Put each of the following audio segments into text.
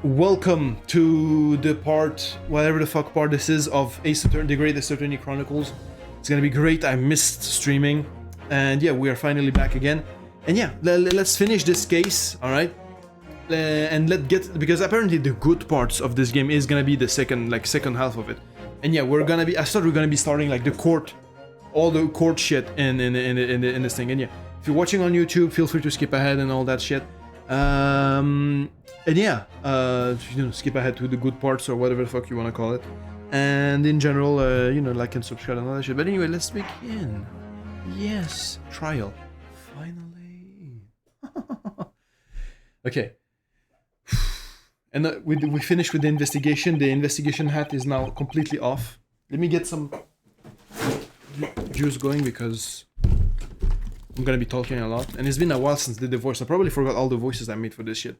Welcome to the part, whatever the fuck part this is, of Ace Attorney, the Great Ace Attorney Chronicles. It's gonna be great. I missed streaming, and yeah, we are finally back again. And yeah, let's finish this case, all right? And because apparently the good parts of this game is gonna be the second half of it. And yeah, I thought we're gonna be starting like the court, all the court shit in this thing. And yeah, if you're watching on YouTube, feel free to skip ahead and all that shit. And yeah, skip ahead to the good parts or whatever the fuck you want to call it. And in general, like and subscribe and all that shit. But anyway, let's begin. Yes, trial. Finally. Okay. And we finished with the investigation. The investigation hat is now completely off. Let me get some juice going because I'm gonna be talking a lot. And it's been a while since I did the voice. I probably forgot all the voices I made for this shit.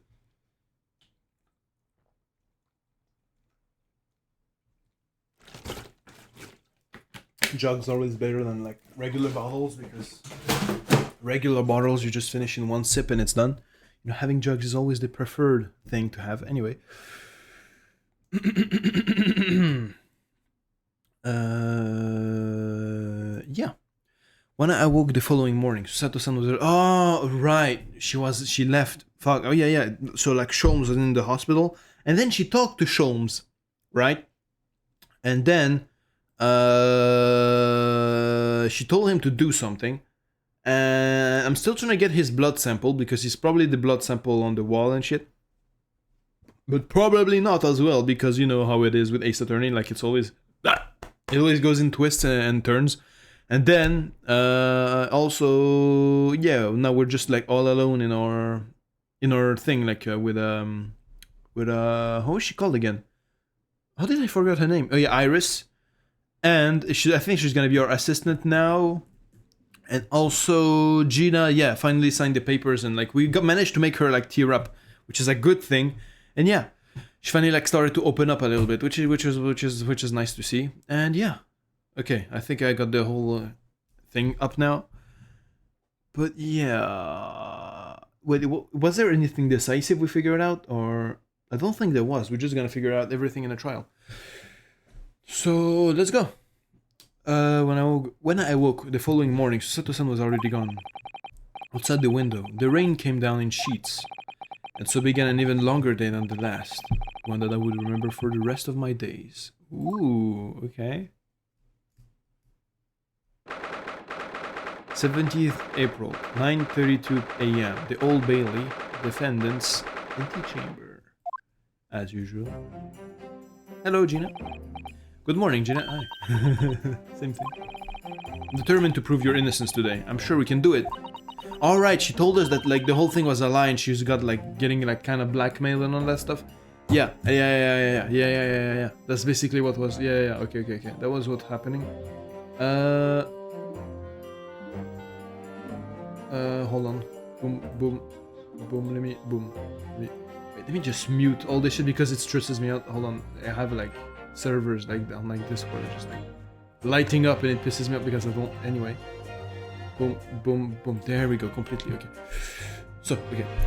Jugs always better than like regular bottles because regular bottles you just finish in one sip and it's done. You know, having jugs is always the preferred thing to have. Anyway. Yeah. When I awoke the following morning, Susato-san was there. Oh, right. She left. Fuck. Oh, yeah. So, like, Sholmes was in the hospital. And then she talked to Sholmes, right? And then she told him to do something. And I'm still trying to get his blood sample because he's probably the blood sample on the wall and shit. But probably not as well because you know how it is with Ace Attorney. Like, it always goes in twists and turns. And then, also, yeah, now we're just like all alone in our thing, like with how is she called again? How did I forget her name? Oh yeah, Iris. And I think she's gonna be our assistant now. And also Gina, yeah, finally signed the papers and like managed to make her like tear up, which is a good thing. And yeah, she finally like started to open up a little bit, which is nice to see. And yeah. Okay, I think I got the whole thing up now. But yeah... Wait, was there anything decisive we figured out? Or... I don't think there was. We're just gonna figure out everything in a trial. So, let's go. When I awoke the following morning, Susato-san was already gone. Outside the window, the rain came down in sheets. And so began an even longer day than the last. One that I would remember for the rest of my days. Ooh, okay. 17th April, 9:32 a.m. The Old Bailey, defendant's antechamber. As usual. Hello, Gina. Good morning, Gina. Hi. Same thing. I'm determined to prove your innocence today. I'm sure we can do it. Alright, she told us that like the whole thing was a lie and she's got like getting like kind of blackmailed and all that stuff. Yeah. That's basically what was. Yeah. Okay. That was what's happening. Hold on. Boom. Wait, let me just mute all this shit because it stresses me out. Hold on. I have like servers like on like Discord just like lighting up and it pisses me off because I don't. Anyway. Boom. There we go. Completely okay.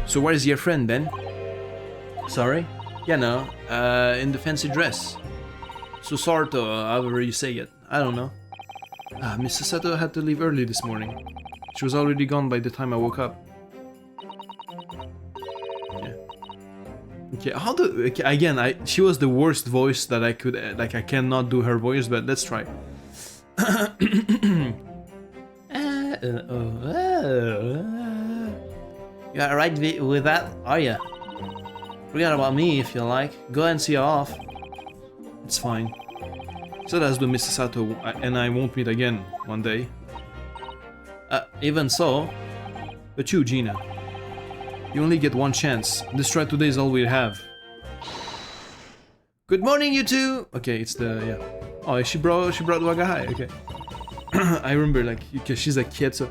So where is your friend then? Sorry? Yeah, no. In the fancy dress. Susato, however you say it. I don't know. Miss Susato had to leave early this morning. She was already gone by the time I woke up. Yeah. Okay, again, she was the worst voice that I could, like, I cannot do her voice, but let's try. You alright with that, are ya? Forget about me if you like. Go and see her off. It's fine. So that's the Miss Sato and I won't meet again one day. Even so, but you, Gina, you only get one chance. This try today is all we have. Good morning, you two. Okay, it's the yeah. Oh, she brought Wagahai. Okay, I remember like she's a kid. So,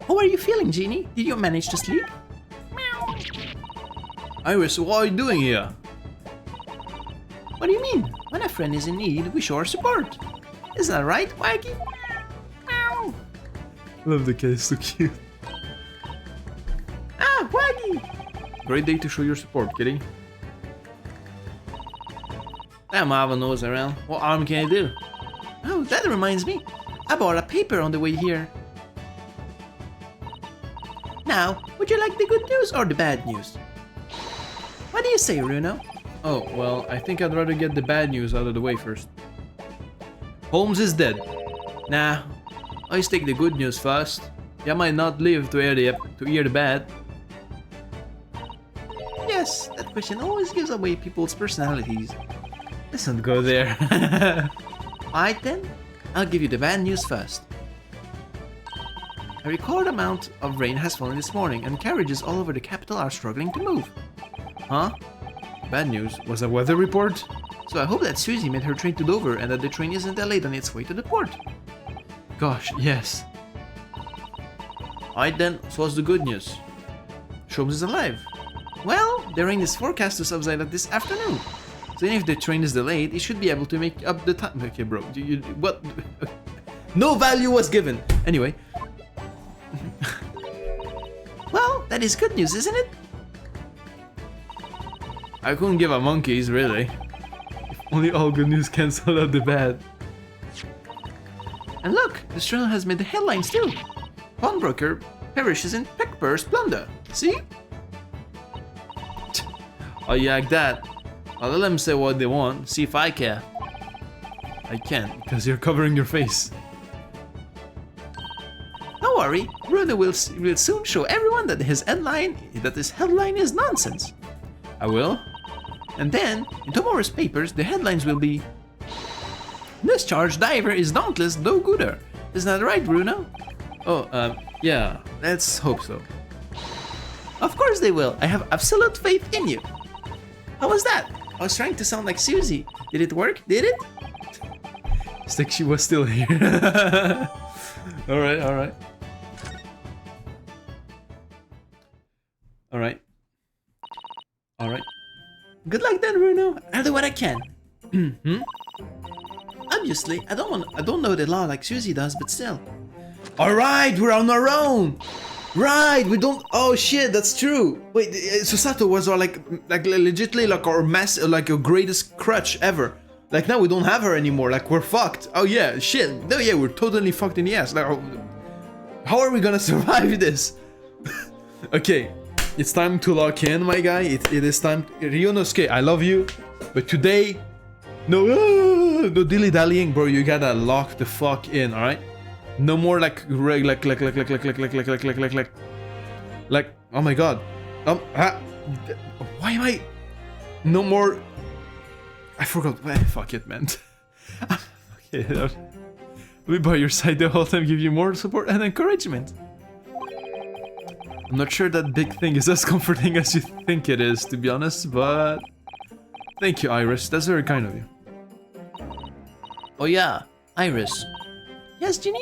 how are you feeling, Jeannie? Did you manage to sleep? Meow. Iris, what are you doing here? What do you mean? When a friend is in need, we show our support. Isn't that right, Waggy? Meow. Love the cat, it's so cute. Ah, Waggy! Great day to show your support, kitty. Damn, I have a nose around. What harm can I do? Oh, that reminds me. I bought a paper on the way here. Now, would you like the good news or the bad news? What do you say, Bruno? Oh, well, I think I'd rather get the bad news out of the way first. Holmes is dead. Nah, I take the good news first. You might not live to hear the bad. Yes, that question always gives away people's personalities. Let's not go there. Alright then, I'll give you the bad news first. A record amount of rain has fallen this morning and carriages all over the capital are struggling to move. Huh? Bad news? Was a weather report? So I hope that Susie made her train to Dover and that the train isn't delayed on its way to the port. Gosh, yes. Alright then, so what's the good news? Sholmes is alive. Well, the rain is forecast to subside this afternoon. So even if the train is delayed, it should be able to make up the time. Okay, bro, what? No value was given. Anyway. Well, that is good news, isn't it? I couldn't give a monkeys, really. If only all good news cancel out the bad. And look, this journal has made the headlines too. Pawnbroker perishes in PERPS plunder. See? Oh, you like that? I'll let them say what they want, see if I care. I can't, because you're covering your face. Don't worry, Bruno will soon show everyone that his headline is nonsense. I will? And then, in tomorrow's papers, the headlines will be "Discharged diver is dauntless do-gooder." Isn't that right, Bruno? Oh, yeah, let's hope so. Of course they will. I have absolute faith in you. How was that? I was trying to sound like Susie. Did it work? Did it? It's like she was still here. Alright, alright. Alright. Alright. Good luck then, Bruno. I'll do what I can. Hmm? Obviously, I don't know the law like Susie does, but still. Alright, we're on our own! Right, we don't. Oh shit, that's true. Wait, Susato was our like legitimately like our like our greatest crutch ever. Like now we don't have her anymore. Like we're fucked. Oh yeah, shit. No, yeah, we're totally fucked in the ass. Like, how are we gonna survive this? Okay, it's time to lock in, my guy. It is time. Ryunosuke, I love you, but today, no dilly dallying, bro. You gotta lock the fuck in. All right. No more like oh my god. Why am I? No more. I forgot. Fuck it, man. Okay, let me by your side the whole time, give you more support and encouragement. I'm not sure that big thing is as comforting as you think it is, to be honest, but thank you, Iris. That's very kind of you. Oh yeah, Iris. Yes, Ginny?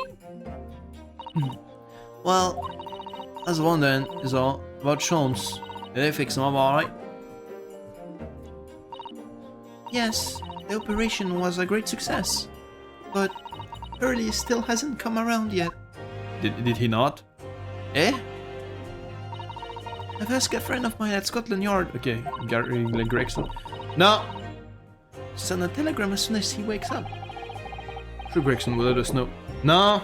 Well, I was wondering, is all about Sholmes. Did they fix him up alright? Yes, the operation was a great success. But Hurley still hasn't come around yet. Did he not? Eh? I've asked a friend of mine at Scotland Yard. Okay, Gary Gregson. No! Send a telegram as soon as he wakes up. Sure, Gregson will let us know. No!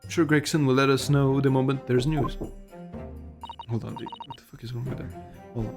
Sure, Gregson will let us know the moment there's news. Hold on, dude. What the fuck is wrong with that? Hold on.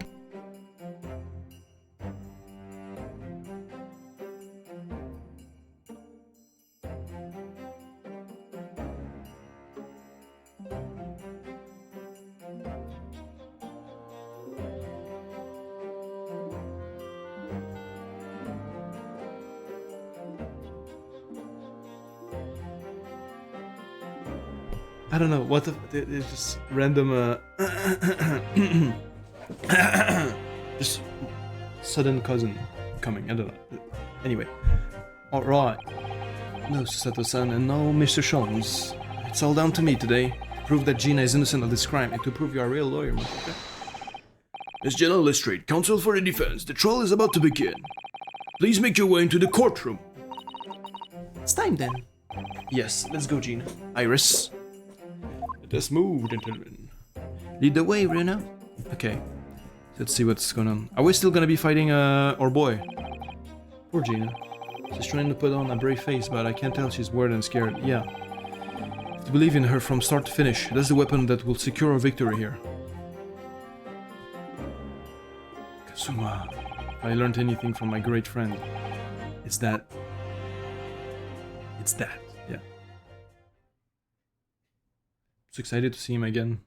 I don't know what the. It's just random. Just sudden cousin coming. I don't know. Anyway, all right. No Susato-san and no Mr. Sholmes. It's all down to me today to prove that Gina is innocent of this crime and to prove you're a real lawyer, motherfucker. Miss General Lestrade, counsel for the defense. The trial is about to begin. Please make your way into the courtroom. It's time then. Yes, let's go, Gina. Iris. Let us move, gentlemen. Lead the way, Bruno. Okay. Let's see what's going on. Are we still gonna be fighting our boy? Poor Gina. She's trying to put on a brave face, but I can tell she's worried and scared. Yeah. To believe in her from start to finish. That's the weapon that will secure our victory here. Kazuma. If I learned anything from my great friend, it's that. It's that. Yeah. So excited to see him again.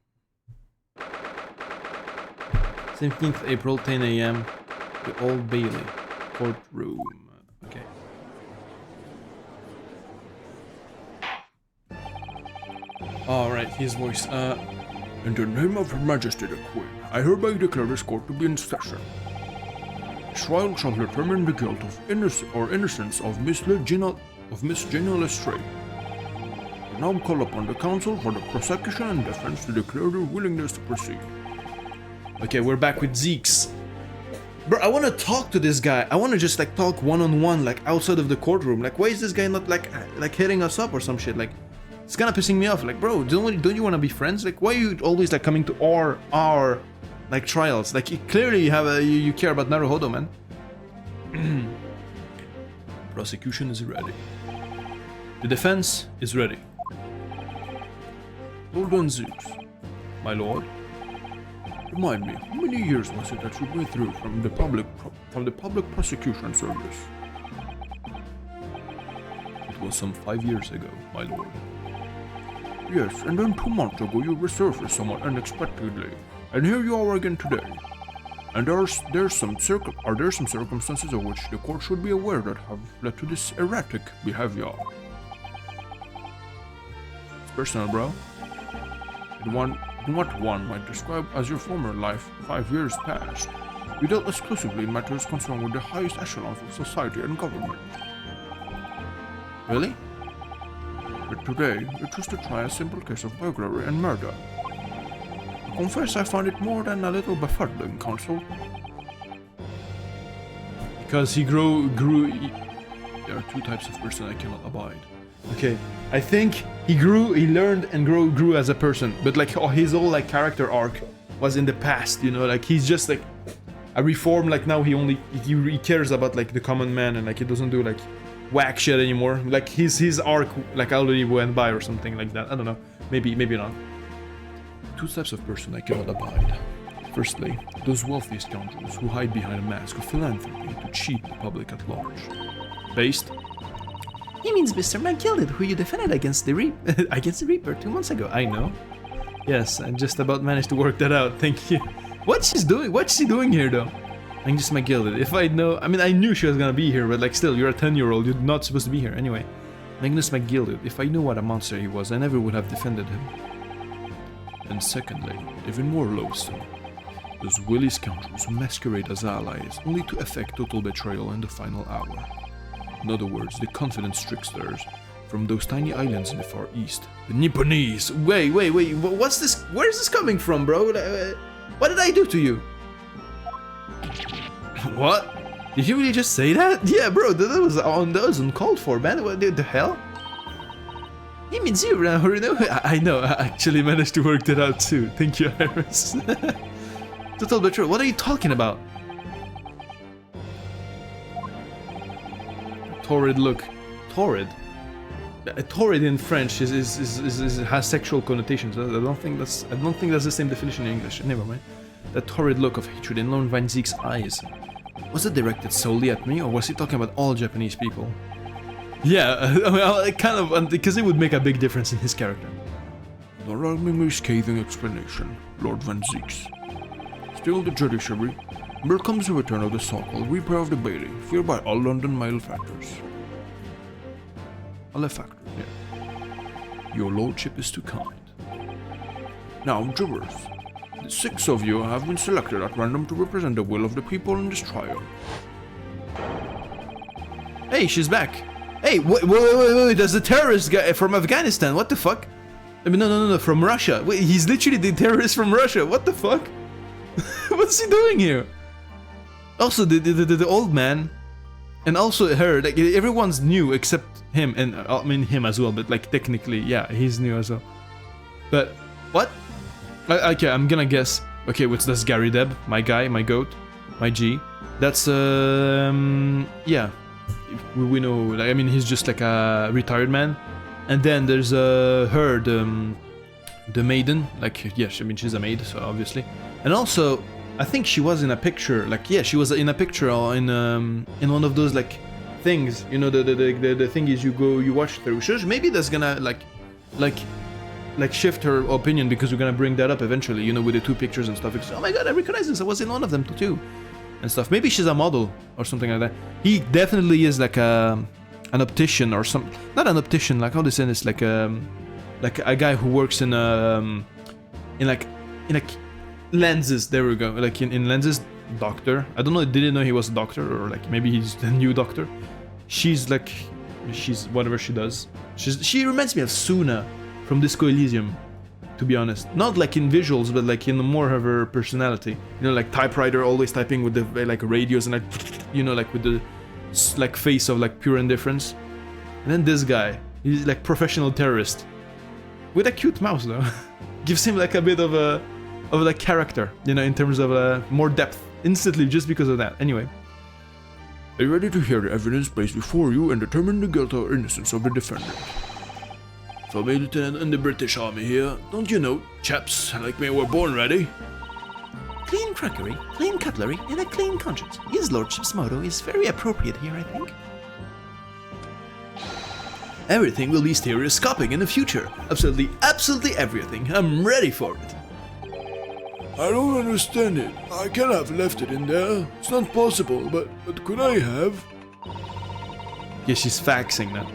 17th April, 10 a.m. The Old Bailey courtroom. Okay. Alright, his voice. In the name of Her Majesty the Queen, I hereby declare this court to be in session. This trial shall determine the guilt of innocence of Miss Gina Lestrade. I now call upon the counsel for the prosecution and defense to declare their willingness to proceed. Okay, we're back with Zeeks. Bro, I want to talk to this guy. I want to just like talk one-on-one, like outside of the courtroom. Like, why is this guy not like hitting us up or some shit? Like, it's kind of pissing me off. Like, bro, don't you want to be friends? Like, why are you always like coming to our like trials? Like, clearly you have you care about Naruhodo, man. Prosecution is ready. The defense is ready. Lord Van Zeeks, My lord. remind me, how many years was it that you went through from the public prosecution service? It was some 5 years ago, my lord. Yes, and then 2 months ago you resurfaced somewhat unexpectedly, and here you are again today. And are there some circumstances of which the court should be aware that have led to this erratic behavior? It's personal, bro. In what one might describe as your former life 5 years past, you dealt exclusively in matters concerned with the highest echelons of society and government. Really? But today, you choose to try a simple case of burglary and murder. I confess I find it more than a little befuddling, Counsel. Because he there are 2 types of person I cannot abide. Okay, I think he learned and grew as a person, but like his whole like character arc was in the past, you know, like he's just like a reform, like now he cares about like the common man and like he doesn't do like whack shit anymore. Like his arc like already went by or something like that. I don't know. Maybe not. 2 types of person I cannot abide. Firstly, those wealthy scoundrels who hide behind a mask of philanthropy to cheat the public at large. Based? He means Mr. McGilded, who you defended against the Reaper 2 months ago. I know. Yes, I just about managed to work that out. Thank you. What's she doing here though? Agnes McGilded. If I know, I mean, I knew she was gonna be here, but like still, you're a 10-year-old. You're not supposed to be here anyway. Magnus McGilded. If I knew what a monster he was, I never would have defended him. And secondly, even more loathsome, those willy scoundrels who masquerade as allies only to effect total betrayal in the final hour. In other words, the confident tricksters from those tiny islands in the far east, the Nipponese. Wait, what's this? Where is this coming from, bro? What did I do to you? What? Did you really just say that? Yeah, bro, that was uncalled for, man. What the hell? He means you, Reno. I know, I actually managed to work that out too. Thank you, Iris. Total betrayal. What are you talking about? Torrid look. Torrid? Torrid in French has sexual connotations. I don't think that's the same definition in English. Never mind. That torrid look of hatred in Lord Van Zeek's eyes. Was it directed solely at me, or was he talking about all Japanese people? Yeah, well, kind of, because it would make a big difference in his character. An alarmingly scathing explanation, Lord Van Zeeks. Still the judiciary, here comes the return of the so-called Reaper of the Bailey, feared by all London malefactors. Malefactors, yeah. Your lordship is too kind. Now, jurors, the 6 of you have been selected at random to represent the will of the people in this trial. Hey, she's back. Hey, wait, there's a terrorist guy from Afghanistan, what the fuck? I mean, no, from Russia. Wait, he's literally the terrorist from Russia, what the fuck? What's he doing here? Also, the old man, and also her, like, everyone's new except him, and I mean him as well, but like technically, yeah, he's new as well. But, what? Okay, I'm gonna guess. Okay, what's this? Gary Deb, my guy, my goat, my G. That's yeah, we know. Like, I mean, he's just like a retired man. And then there's her, the maiden. Like, yeah, I mean, she's a maid, so obviously. And also, I think she was in a picture. Like, yeah, she was in a picture in one of those like things. You know, the thing is you watch through. So maybe that's gonna like shift her opinion, because we're gonna bring that up eventually, you know, with the two pictures and stuff. It's, oh my god, I recognize this, I was in one of them too, and stuff. Maybe she's a model or something like that. He definitely is like an optician or some, not an optician, like how they say this, like a guy who works in lenses. There we go, like in lenses, doctor. I don't know, didn't know he was a doctor, or like maybe he's the new doctor. She's whatever she does. She reminds me of Suna from Disco Elysium, to be honest. Not like in visuals, but like in more of her personality. You know, like typewriter, always typing with the like radios and like, you know, like with the like face of like pure indifference. And then this guy, he's like professional terrorist with a cute mouse though. Gives him like a bit of like character, you know, in terms of more depth instantly, just because of that. Anyway. Are you ready to hear the evidence placed before you and determine the guilt or innocence of the defendant? From a lieutenant in the British Army here, don't you know, chaps like me were born ready? Clean crockery, clean cutlery, and a clean conscience. His lordship's motto is very appropriate here, I think. Everything will be stereoscopic in the future. Absolutely everything. I'm ready for it. I don't understand it. I can't have left it in there. It's not possible, but could I have? Yeah, she's faxing now.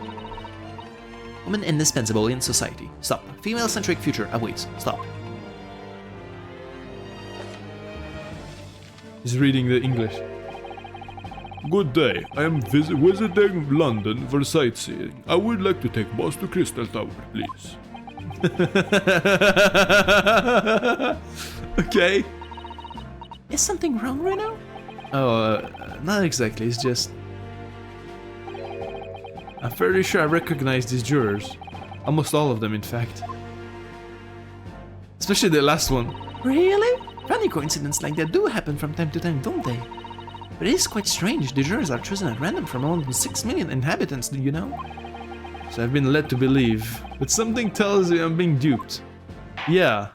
Woman indispensable in society. Stop. Female-centric future awaits. Stop. He's reading the English. Good day. I am visiting London for sightseeing. I would like to take boss to Crystal Tower, please. Okay. Is something wrong right now? Oh, not exactly. It's just... I'm fairly sure I recognize these jurors. Almost all of them, in fact. Especially the last one. Really? Funny coincidences like that do happen from time to time, don't they? But it is quite strange. The jurors are chosen at random from among the 6 million inhabitants, do you know? So I've been led to believe, but something tells me I'm being duped. Yeah.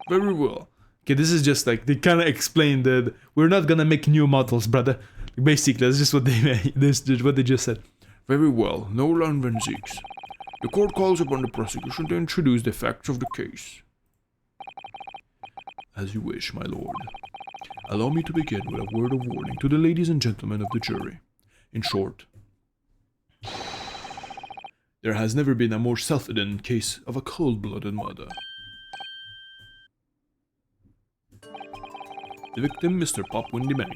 Very well. Okay, this is just like, they kind of explained that we're not gonna make new models, brother. Basically, that's just what they made. This is what they just said. Very well, Nolan Van Zeeks. The court calls upon the prosecution to introduce the facts of the case. As you wish, my lord. Allow me to begin with a word of warning to the ladies and gentlemen of the jury. In short, there has never been a more self-evident case of a cold-blooded murder. The victim, Mr. Pop Windybank.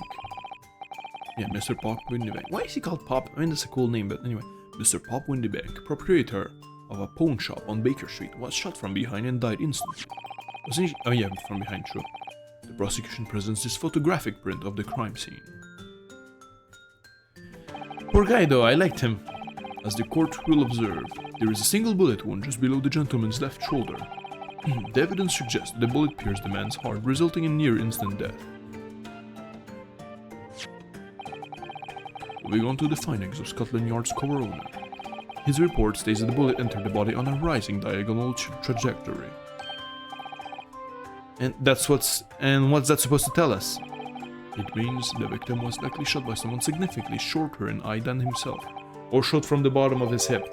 Yeah, Mr. Pop Windybank. Why is he called Pop? I mean, that's a cool name, but anyway. Mr. Pop Windybank, proprietor of a pawn shop on Baker Street, was shot from behind and died instantly. Wasn't he? Oh yeah, from behind, true. The prosecution presents this photographic print of the crime scene. Poor guy though, I liked him. As the court will observe, there is a single bullet wound just below the gentleman's left shoulder. The evidence suggests that the bullet pierced the man's heart, resulting in near-instant death. Moving on to the findings of Scotland Yard's coroner. His report states that the bullet entered the body on a rising diagonal trajectory. And what's that supposed to tell us? It means the victim was likely shot by someone significantly shorter in height than himself. Or shot from the bottom of his hip.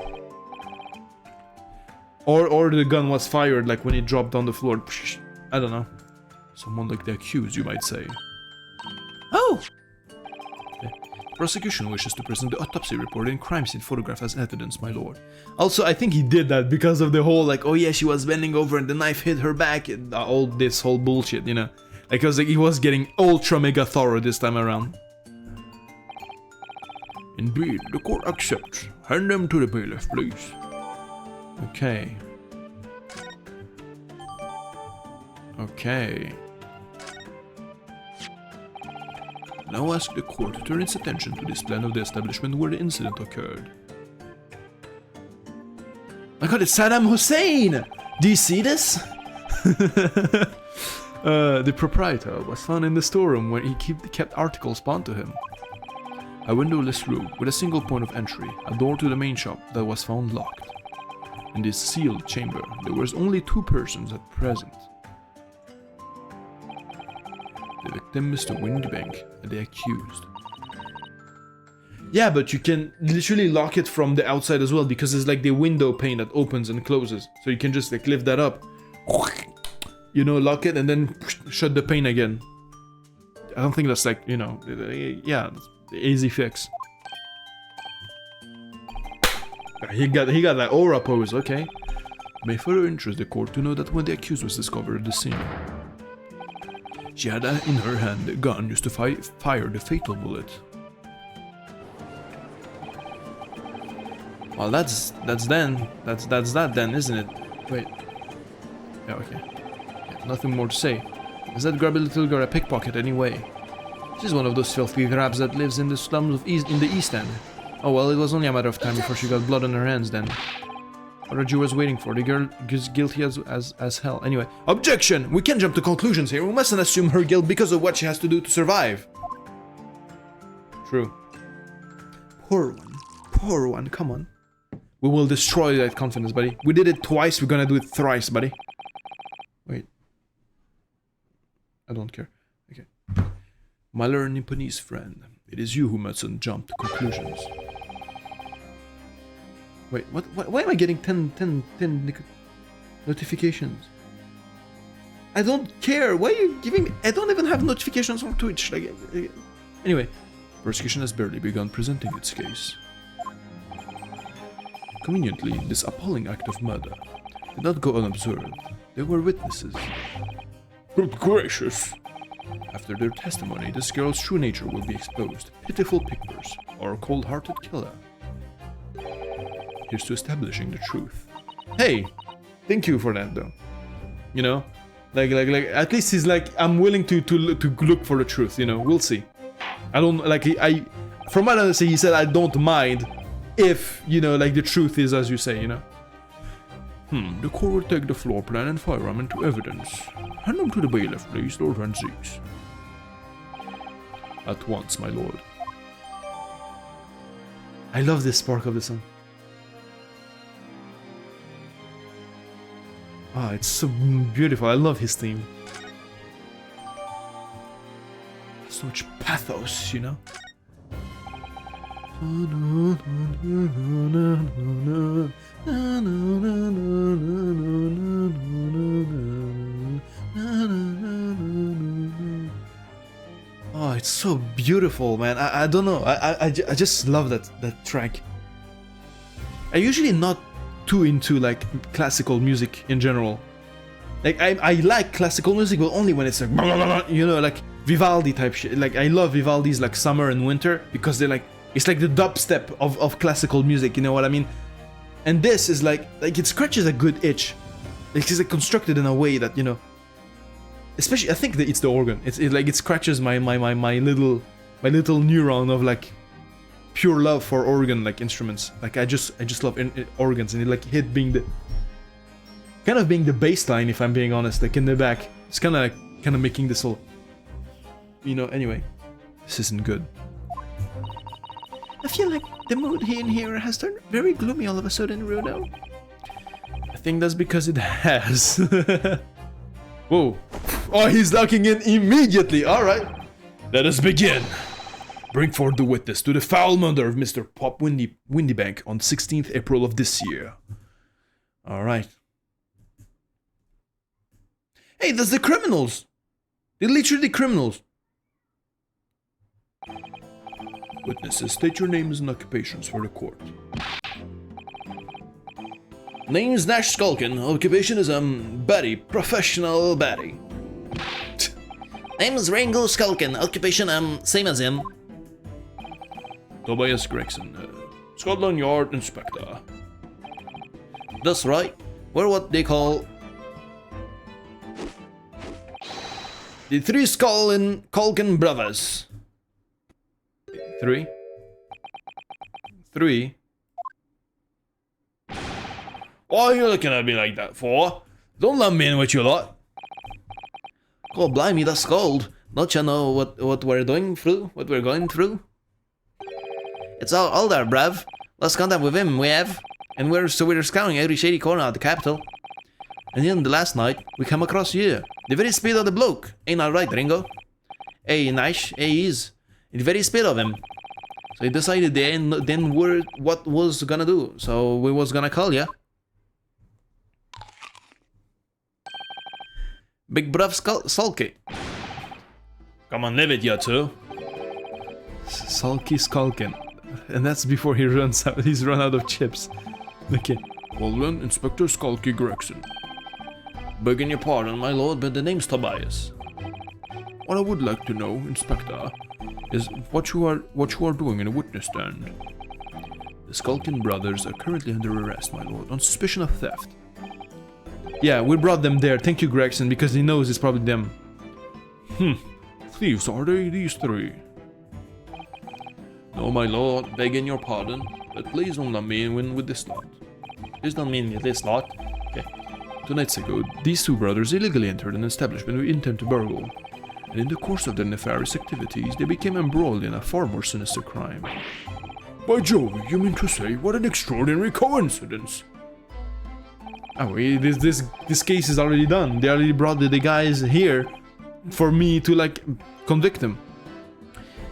Or the gun was fired like when he dropped on the floor. I don't know. Someone like the accused, you might say. Oh! Prosecution wishes to present the autopsy report and crime scene photograph as evidence, my lord. Also, I think he did that because of the whole, like, oh yeah, she was bending over and the knife hit her back, and all this whole bullshit, you know. Like, he was getting ultra mega thorough this time around. Indeed, the court accepts. Hand them to the bailiff, please. Okay. Okay. Now ask the court to turn its attention to this plan of the establishment where the incident occurred. My god, it's Saddam Hussein! Do you see this? The proprietor was found in the storeroom where he kept articles bound to him. A windowless room with a single point of entry, a door to the main shop that was found locked. In this sealed chamber, there was only 2 persons at present. The victim, Mr. Windybank, and the accused. Yeah, but you can literally lock it from the outside as well, because it's like the window pane that opens and closes. So you can just like lift that up, you know, lock it and then shut the pane again. I don't think that's like, you know, yeah, the easy fix. He got that aura pose, okay. May further interest the court to know that when the accused was discovered at the scene, she had in her hand a gun used to fire the fatal bullet. Well, that's that then, isn't it? Wait. Yeah, okay. Yeah, nothing more to say. Is that grubby little girl a pickpocket anyway? She's one of those filthy grabs that lives in the slums of in the East End. Oh well, it was only a matter of time before she got blood on her hands then. What a Jew was waiting for. The girl is guilty as hell. Anyway, objection! We can't jump to conclusions here. We mustn't assume her guilt because of what she has to do to survive. True. Poor one, come on. We will destroy that confidence, buddy. We did it twice, we're gonna do it thrice, buddy. Wait. I don't care. Okay. My learned Nipponese friend, it is you who mustn't jump to conclusions. Wait, what? Why am I getting 10 notifications? I don't care. Why are you giving me? I don't even have notifications on Twitch. Like, anyway, prosecution has barely begun presenting its case. Conveniently, this appalling act of murder did not go unobserved. There were witnesses. Good gracious. After their testimony, this girl's true nature will be exposed. Pitiful pictures, or a cold-hearted killer. Here's to establishing the truth. Hey, thank you for that, though. You know, like at least he's like, I'm willing to look for the truth. You know, we'll see. I don't like from what I understand, he said I don't mind if, you know, like the truth is as you say, you know. The court will take the floor plan and firearm into evidence. Hand them to the bailiff, please, Lord Francis. At once, my lord. I love this spark of the sun. Ah, it's so beautiful. I love his theme. So much pathos, you know? Oh, it's so beautiful, man. I don't know. I just love that track. I usually not too into like classical music in general. Like I like classical music, but only when it's like blah, blah, blah, you know, like Vivaldi type shit. Like I love Vivaldi's like Summer and Winter because they're like, it's like the dubstep of classical music, you know what I mean? And this is like it scratches a good itch. It's like constructed in a way that, you know, especially I think that it's the organ. It's like it scratches my little neuron of like pure love for organ like instruments. Like I just love organs, and it like hit being the kind of being the bass line, if I'm being honest, like in the back. It's kind of making this whole, you know. Anyway, this isn't good. I feel like the mood in here has turned very gloomy all of a sudden, Runo. I think that's because it has. Whoa. Oh, he's locking in immediately. All right. Let us begin. Bring forth the witness to the foul murder of Mr. Pop Windybank on 16th April of this year. All right. Hey, that's the criminals. They're literally criminals. Witnesses, state your names and occupations for the court. Name's Nash Skulkin. Occupation is baddie, professional baddie. Name's Rango Skulkin. Occupation, same as him. Tobias Gregson, Scotland Yard Inspector. That's right. We're what they call the three Skulkin brothers. Three. Why are you looking at me like that for? Don't let me in with you lot. God blimey, that's cold. Don't you know what we're going through? What we're going through? It's all there, bruv. Lost contact with him, we have. And we're scouting every shady corner of the capital. And then the last night, we come across you. The very speed of the bloke. Ain't that right, Ringo? Hey, nice. Hey, he is. The very speed of him. So he decided then what was gonna do. So we was gonna call ya. Big bruv sulky. Come on, live it, you two. Sulky skulkin. And that's before he runs out. He's run out of chips. Okay. Well then, Inspector Skulky Gregson. Begging your pardon, my lord, but the name's Tobias. What I would like to know, Inspector, is what you are doing in a witness stand. The Skulkin brothers are currently under arrest, my lord, on suspicion of theft. Yeah, we brought them there. Thank you, Gregson, because he knows it's probably them. Thieves, are they, these three? No, my lord, begging your pardon, but please don't let me in with this lot. Please don't mean with this lot. Okay. 2 nights ago, these two brothers illegally entered an establishment with intent to burgle. And in the course of their nefarious activities, they became embroiled in a far more sinister crime. By Jove, you mean to say, what an extraordinary coincidence! Oh, this case is already done. They already brought the guys here for me to, like, convict them.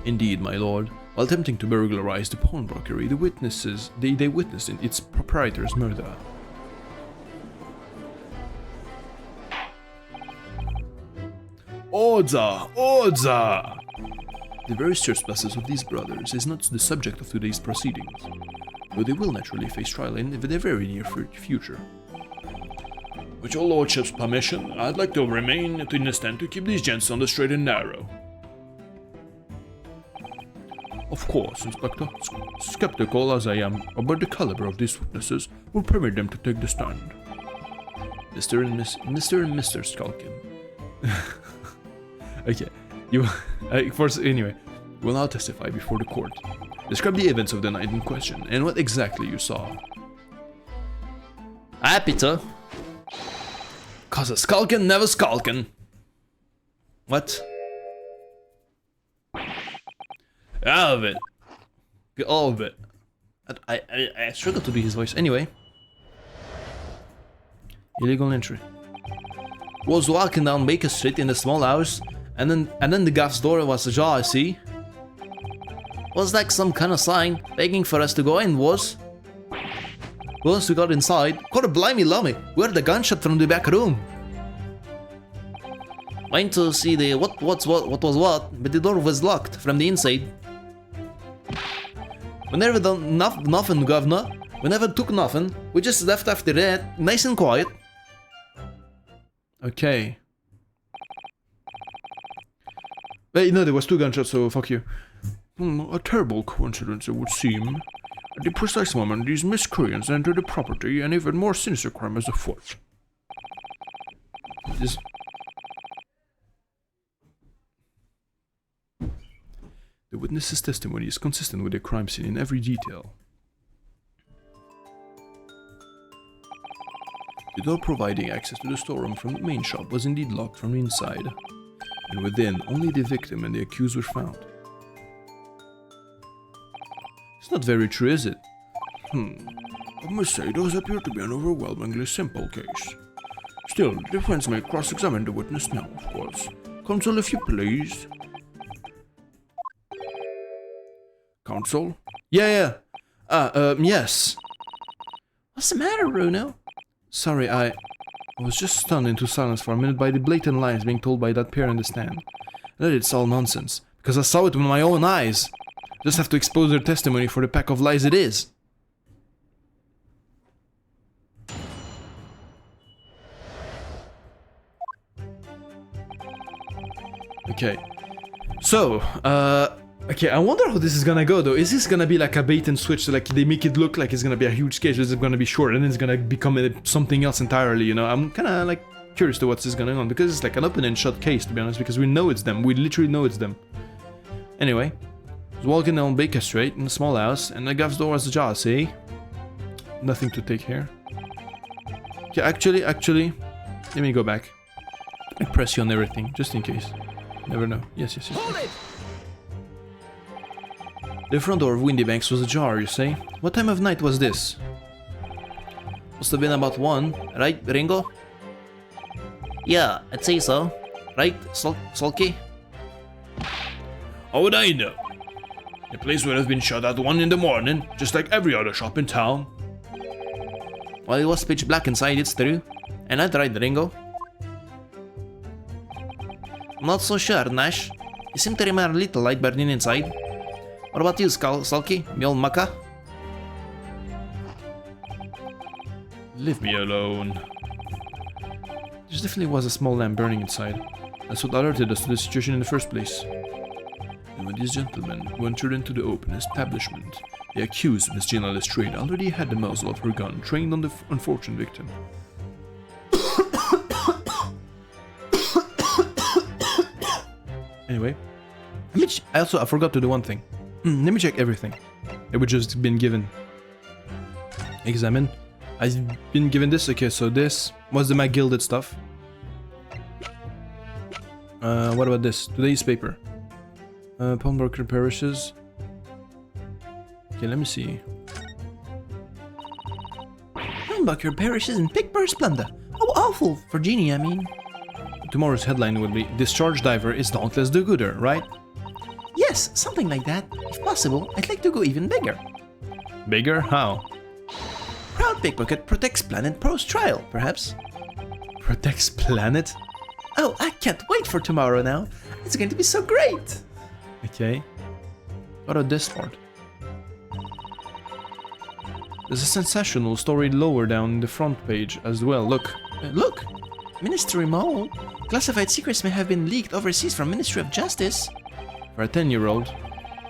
Indeed, my lord. While attempting to burglarize the pawnbrokery, they witnessed its proprietor's murder. Order! Order! The various trespasses of these brothers is not the subject of today's proceedings, though they will naturally face trial in the very near future. With your lordship's permission, I'd like to remain in the stand to keep these gents on the straight and narrow. Of course, Inspector, skeptical as I am about the caliber of these witnesses, will permit them to take the stand. Mr. and Mr. Skulkin. Okay, you anyway, will now testify before the court. Describe the events of the night in question and what exactly you saw. Happy to. 'Cause a skulkin never skulkin. What? Out of it. Get all of it. I struggle to do his voice. Anyway. Illegal entry. Was walking down Baker Street in a small house, and then the gaff's door was ajar, see? Was like some kind of sign begging for us to go in, was? Once we got inside, God blimey lummy, we heard the gunshot from the back room. Went to see the what was what, but the door was locked from the inside. We never done nothing, governor. We never took nothing. We just left after that, nice and quiet. Okay. Wait, no, there was 2 gunshots, so fuck you. A terrible coincidence, it would seem. At the precise moment, these miscreants entered the property, and even more sinister crime is afoot. This... The witness's testimony is consistent with the crime scene in every detail. The door providing access to the storeroom from the main shop was indeed locked from the inside, and within only the victim and the accused were found. It's not very true, is it? I must say, those appear to be an overwhelmingly simple case. Still, the defense may cross-examine the witness now, of course. Counsel, if you please. Counsel? Yeah. Yes. What's the matter, Bruno? Sorry, I was just stunned into silence for a minute by the blatant lies being told by that pair in the stand. That it's all nonsense, because I saw it with my own eyes. Just have to expose their testimony for the pack of lies it is. Okay. So, okay, I wonder how this is gonna go though. Is this gonna be like a bait and switch, so like they make it look like it's gonna be a huge case, or is it gonna be short and then it's gonna become something else entirely, you know? I'm kinda like curious to what's going on, because it's like an open and shut case, to be honest, because we know it's them. We literally know it's them. Anyway, I was walking down Baker Street in a small house, and the gaff's door was ajar, see? Nothing to take here. Okay, actually, let me go back. I press you on everything, just in case. Never know. Yes, yes, yes. Hold it! The front door of Windy Banks was ajar, you say? What time of night was this? Must have been about 1, right, Ringo? Yeah, I'd say so. Right, Sulky? How would I know? The place would have been shut at 1 in the morning, just like every other shop in town. Well, it was pitch black inside, it's true. And I'd right, Ringo. I'm not so sure, Nash. You seem to remember a little light burning inside. What about you, Sulky? Me old mucka? Leave me alone. There definitely was a small lamp burning inside. That's what alerted us to the situation in the first place. And when these gentlemen who entered into the open establishment, they accused Miss Gina Lestrade already had the muzzle of her gun trained on the unfortunate victim. Anyway, I forgot to do one thing. Let me check everything that we just been given. Examine. I've been given this. Okay, so this was the McGilded stuff. What about this? Today's paper. Pawnbroker parishes. Okay, let me see. Pawnbroker parishes in Pickbur Splendor. How awful for Jeannie, I mean. Tomorrow's headline will be Discharge Diver is Dauntless the Gooder, right? Yes, something like that. If possible, I'd like to go even bigger. Bigger? How? Proud Pickpocket protects planet post-trial, perhaps. Protects planet? Oh, I can't wait for tomorrow now. It's going to be so great. Okay. What about this part? There's a sensational story lower down the front page as well. Look. Look! Ministry Mole. Classified secrets may have been leaked overseas from Ministry of Justice. For a 10-year-old,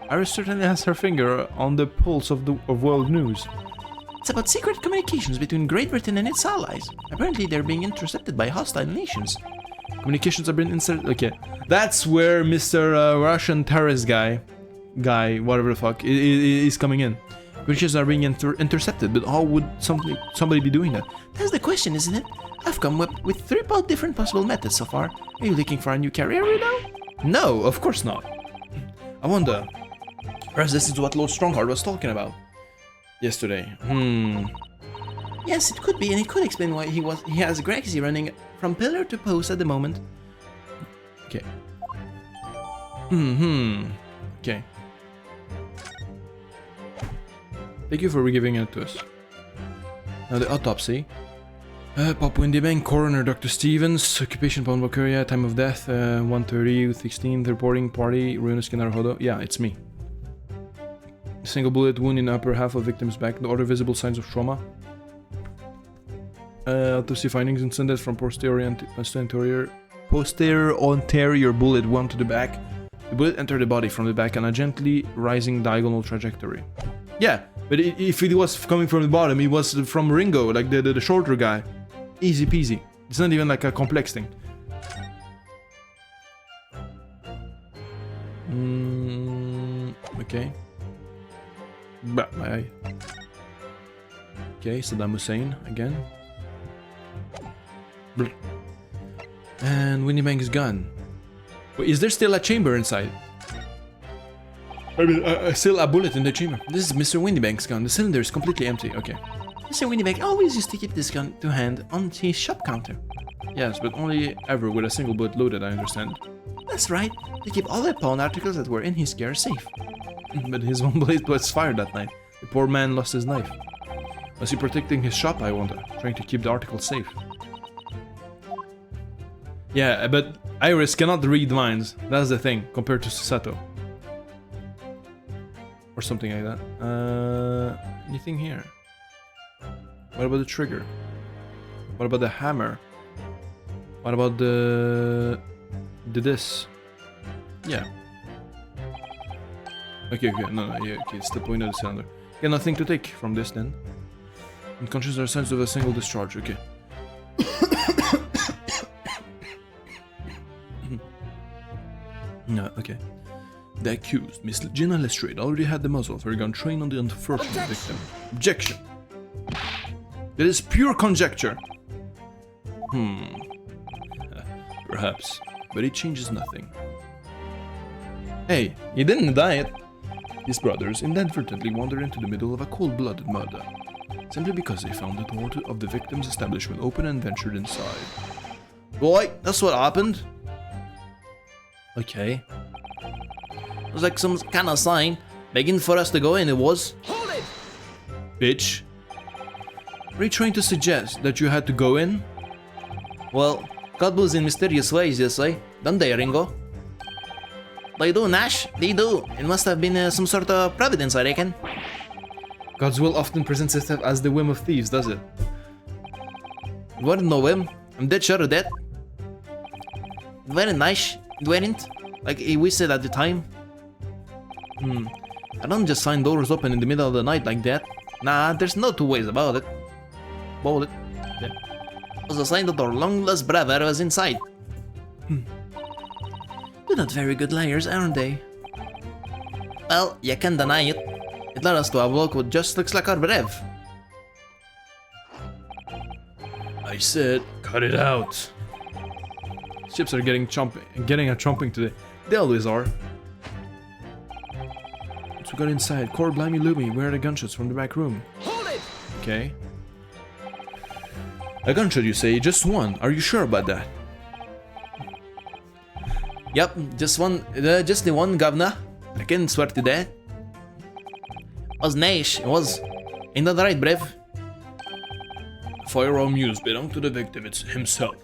Iris certainly has her finger on the pulse of world news. It's about secret communications between Great Britain and its allies. Apparently they're being intercepted by hostile nations. Communications have been inserted. Okay, that's where Mr. Russian terrorist guy, whatever the fuck, is coming in. Communications are being intercepted, but how would somebody be doing that? That's the question, isn't it? I've come up with 3 different possible methods so far. Are you looking for a new career right now? No, of course not. I wonder. Perhaps this is what Lord Strongheart was talking about yesterday. Yes, it could be, and it could explain why he has Grexy running from pillar to post at the moment. Okay. Okay. Thank you for giving it to us. Now the autopsy. Pop Windy Bank, Coroner Dr. Stevens, Occupation Pawnbroker, time of death, 1:30, 16th, reporting, party, Ruinous Naruhodo. Yeah, it's me. Single bullet wound in the upper half of victim's back, no other visible signs of trauma. Autopsy findings incident from posterior anterior bullet wound to the back. The bullet entered the body from the back on a gently rising diagonal trajectory. Yeah, but if it was coming from the bottom, it was from Ringo, like the shorter guy. Easy peasy. It's not even like a complex thing. Okay. Bye. Okay, Saddam Hussein again. And Windy Bank is gone. Wait, is there still a chamber inside? I mean, still a bullet in the chamber. This is Mr. Windybank's gun. The cylinder is completely empty. Okay. Mr. Windybank always used to keep this gun to hand on his shop counter. Yes, but only ever with a single bullet loaded, I understand. That's right. To keep all the pawn articles that were in his gear safe. But his one blade was fired that night. The poor man lost his knife. Was he protecting his shop, I wonder? Trying to keep the articles safe. Yeah, but Iris cannot read minds. That's the thing, compared to Susato. Or something like that. Anything here? What about the trigger? What about the hammer? What about the this? Yeah. Okay, no, yeah, okay, it's the point of the cylinder. Yeah, nothing to take from this then. Unconscious are signs of a single discharge, okay. No, okay. The accused, Miss Gina Lestrade, already had the muzzle of her gun trained on the unfortunate victim. Objection! That is pure conjecture. Perhaps, but it changes nothing. Hey, he didn't die it. His brothers inadvertently wandered into the middle of a cold-blooded murder, simply because they found the door of the victim's establishment open and ventured inside. Boy, that's what happened. Okay. It was like some kind of sign begging for us to go in. It was. Hold it! Bitch. Are you trying to suggest that you had to go in? Well, God moves in mysterious ways, you say. Don't they, Ringo? They do, Nash. They do. It must have been some sort of providence, I reckon. God's will often presents itself as the whim of thieves, does it? It wasn't no whim. I'm dead sure of that. It weren't nice. It weren't. Like we said at the time. I don't just find doors open in the middle of the night like that. Nah, there's no two ways about it. About it. Yeah. It was a sign that our long lost brother was inside. They're not very good liars, aren't they? Well, you can't deny it. It led us to a bloke who just looks like our brev. I said, cut it out. Ships are getting a chomping today. They always are. Once we got inside, Core blimey loomy, where are the gunshots from the back room? Hold it! Okay. A gunshot, you say? Just one? Are you sure about that? Yep, just one, just the one, governor. I can swear to that. It was nice, it was. Ain't that right, brev? Firearm used belonged to the victim himself.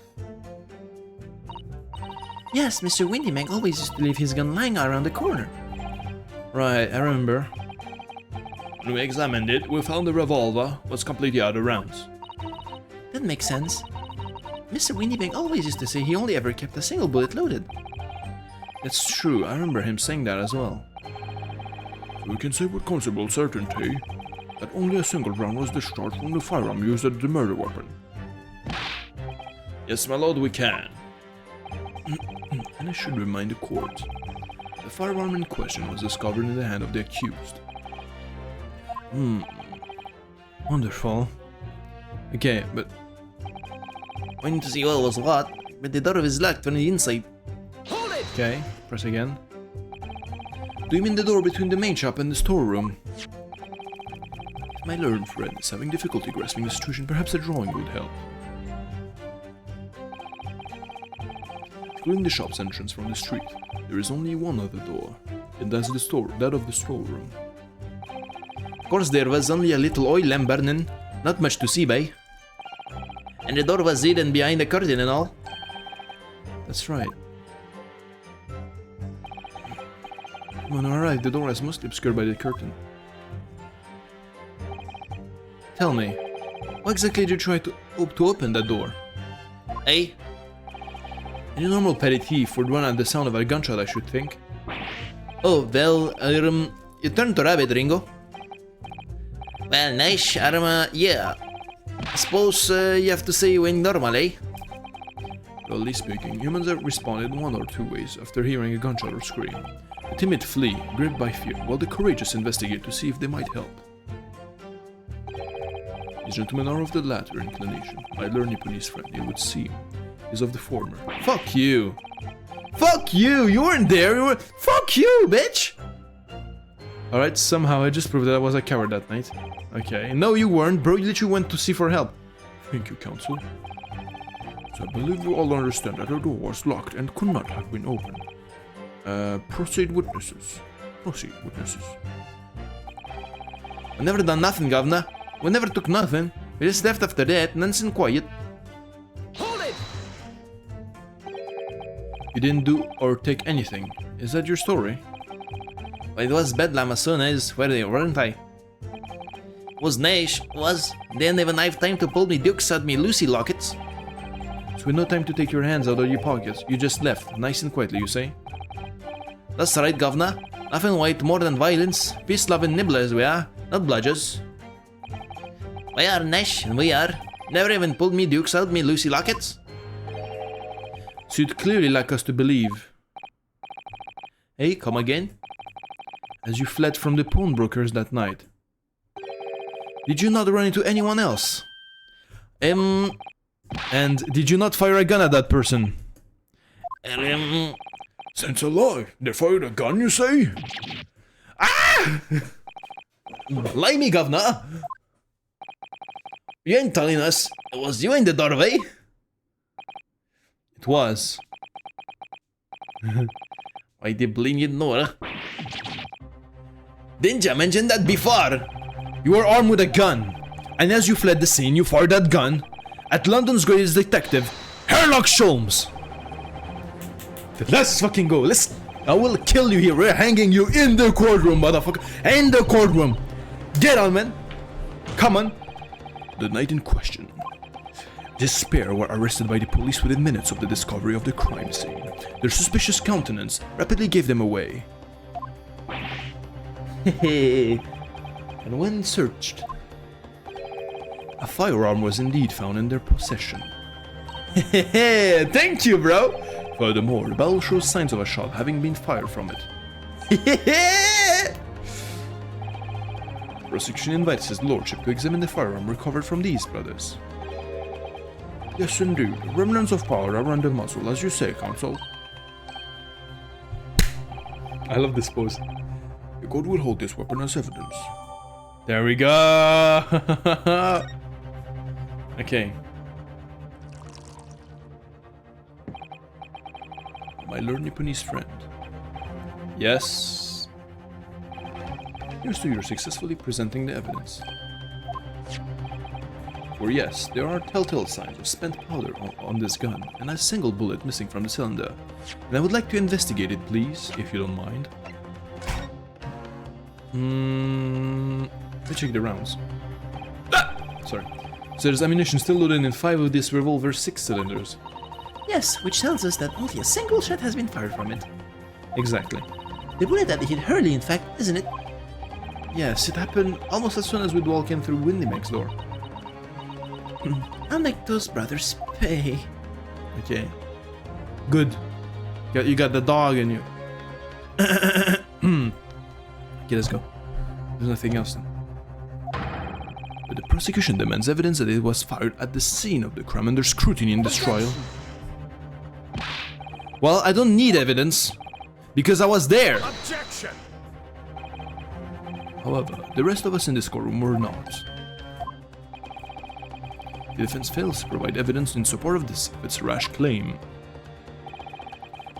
Yes, Mr. Windymag always used to leave his gun lying around the corner. Right, I remember. When we examined it, we found the revolver was completely out of rounds. That makes sense. Mr. Windybag always used to say he only ever kept a single bullet loaded. That's true, I remember him saying that as well. So we can say with considerable certainty that only a single round was discharged from the firearm used as the murder weapon. Yes, my lord, we can. And I should remind the court, the firearm in question was discovered in the hand of the accused. Wonderful. Okay, but... Waiting to see what was what, but the door was locked from the inside. Okay, press again. Do you mean the door between the main shop and the storeroom? If my learned friend is having difficulty grasping the situation, perhaps a drawing would help. Excluding the shop's entrance from the street, there is only one other door, and that's that of the storeroom. Of course, there was only a little oil lamp burning, not much to see by. And the door was hidden behind the curtain and all. That's right. When I arrived, the door was mostly obscured by the curtain. Tell me, what exactly did you try to open that door? Eh? Any normal petty thief would run at the sound of a gunshot, I should think. Oh, well, you turned to rabbit, Ringo. Well, nice, yeah. I suppose you have to say you ain't normal, eh? Broadly speaking, humans have responded one or two ways after hearing a gunshot or scream. The timid flee, gripped by fear, while the courageous investigate to see if they might help. These gentlemen are of the latter inclination. My learned police friend, it would seem, is of the former. Fuck you! Fuck you! You weren't there! You were. Fuck you, bitch! Alright, somehow I just proved that I was a coward that night. Okay. No, you weren't, bro. You literally went to see for help. Thank you, counsel. So I believe you all understand that the door was locked and could not have been opened. Proceed, witnesses. Proceed, witnesses. We never done nothing, governor. We never took nothing. We just left after that, nice and quiet. Hold it! You didn't do or take anything. Is that your story? Well, it was bedlam as soon as, weren't I? Was nice, was. They didn't even have time to pull me dukes out me Lucy lockets. So with no time to take your hands out of your pockets, you just left, nice and quietly, you say? That's right, governor. Nothing white more than violence. Peace-loving nibblers we are, not bludgers. We are, Nash, and we are. Never even pulled me dukes out me Lucy lockets. So you'd clearly like us to believe. Hey, come again? As you fled from the pawnbrokers that night. Did you not run into anyone else? And did you not fire a gun at that person? Since alive, they fired a gun, you say? Blimey, governor! You ain't telling us it was you in the doorway? It was. Why they blame you know? Didn't you mention that before? You were armed with a gun, and as you fled the scene, you fired that gun at London's greatest detective, Sherlock Holmes. Let's fucking go. I will kill you here. We're hanging you in the courtroom, motherfucker. In the courtroom. Get on, man. Come on. The night in question. This pair were arrested by the police within minutes of the discovery of the crime scene. Their suspicious countenance rapidly gave them away. And when searched, a firearm was indeed found in their possession. Thank you, bro. Furthermore, the barrel shows signs of a shot having been fired from it. Prosecution invites his lordship to examine the firearm recovered from these brothers. Yes, indeed. Remnants of powder around the muzzle, as you say, counsel. I love this pose. The court will hold this weapon as evidence. There we go. Okay. My learned Nipponese friend. Yes. Here's to your successfully presenting the evidence. For yes, there are telltale signs of spent powder on this gun, and a single bullet missing from the cylinder. And I would like to investigate it, please, if you don't mind. Let me check the rounds. Sorry. So there's ammunition still loaded in 5 of this revolver's 6 cylinders. Yes, which tells us that only a single shot has been fired from it. Exactly. The bullet that hit Hurley, in fact, isn't it? Yes, it happened almost as soon as we'd walk in through Windymax's door. I'll make those brothers pay. Okay. Good. You got the dog in you. Okay, let's go. There's nothing else then. But the prosecution demands evidence that it was fired at the scene of the crime under scrutiny in this trial. Well, I don't need evidence, because I was there. Objection! However, the rest of us in this courtroom were not. The defense fails to provide evidence in support of its rash claim.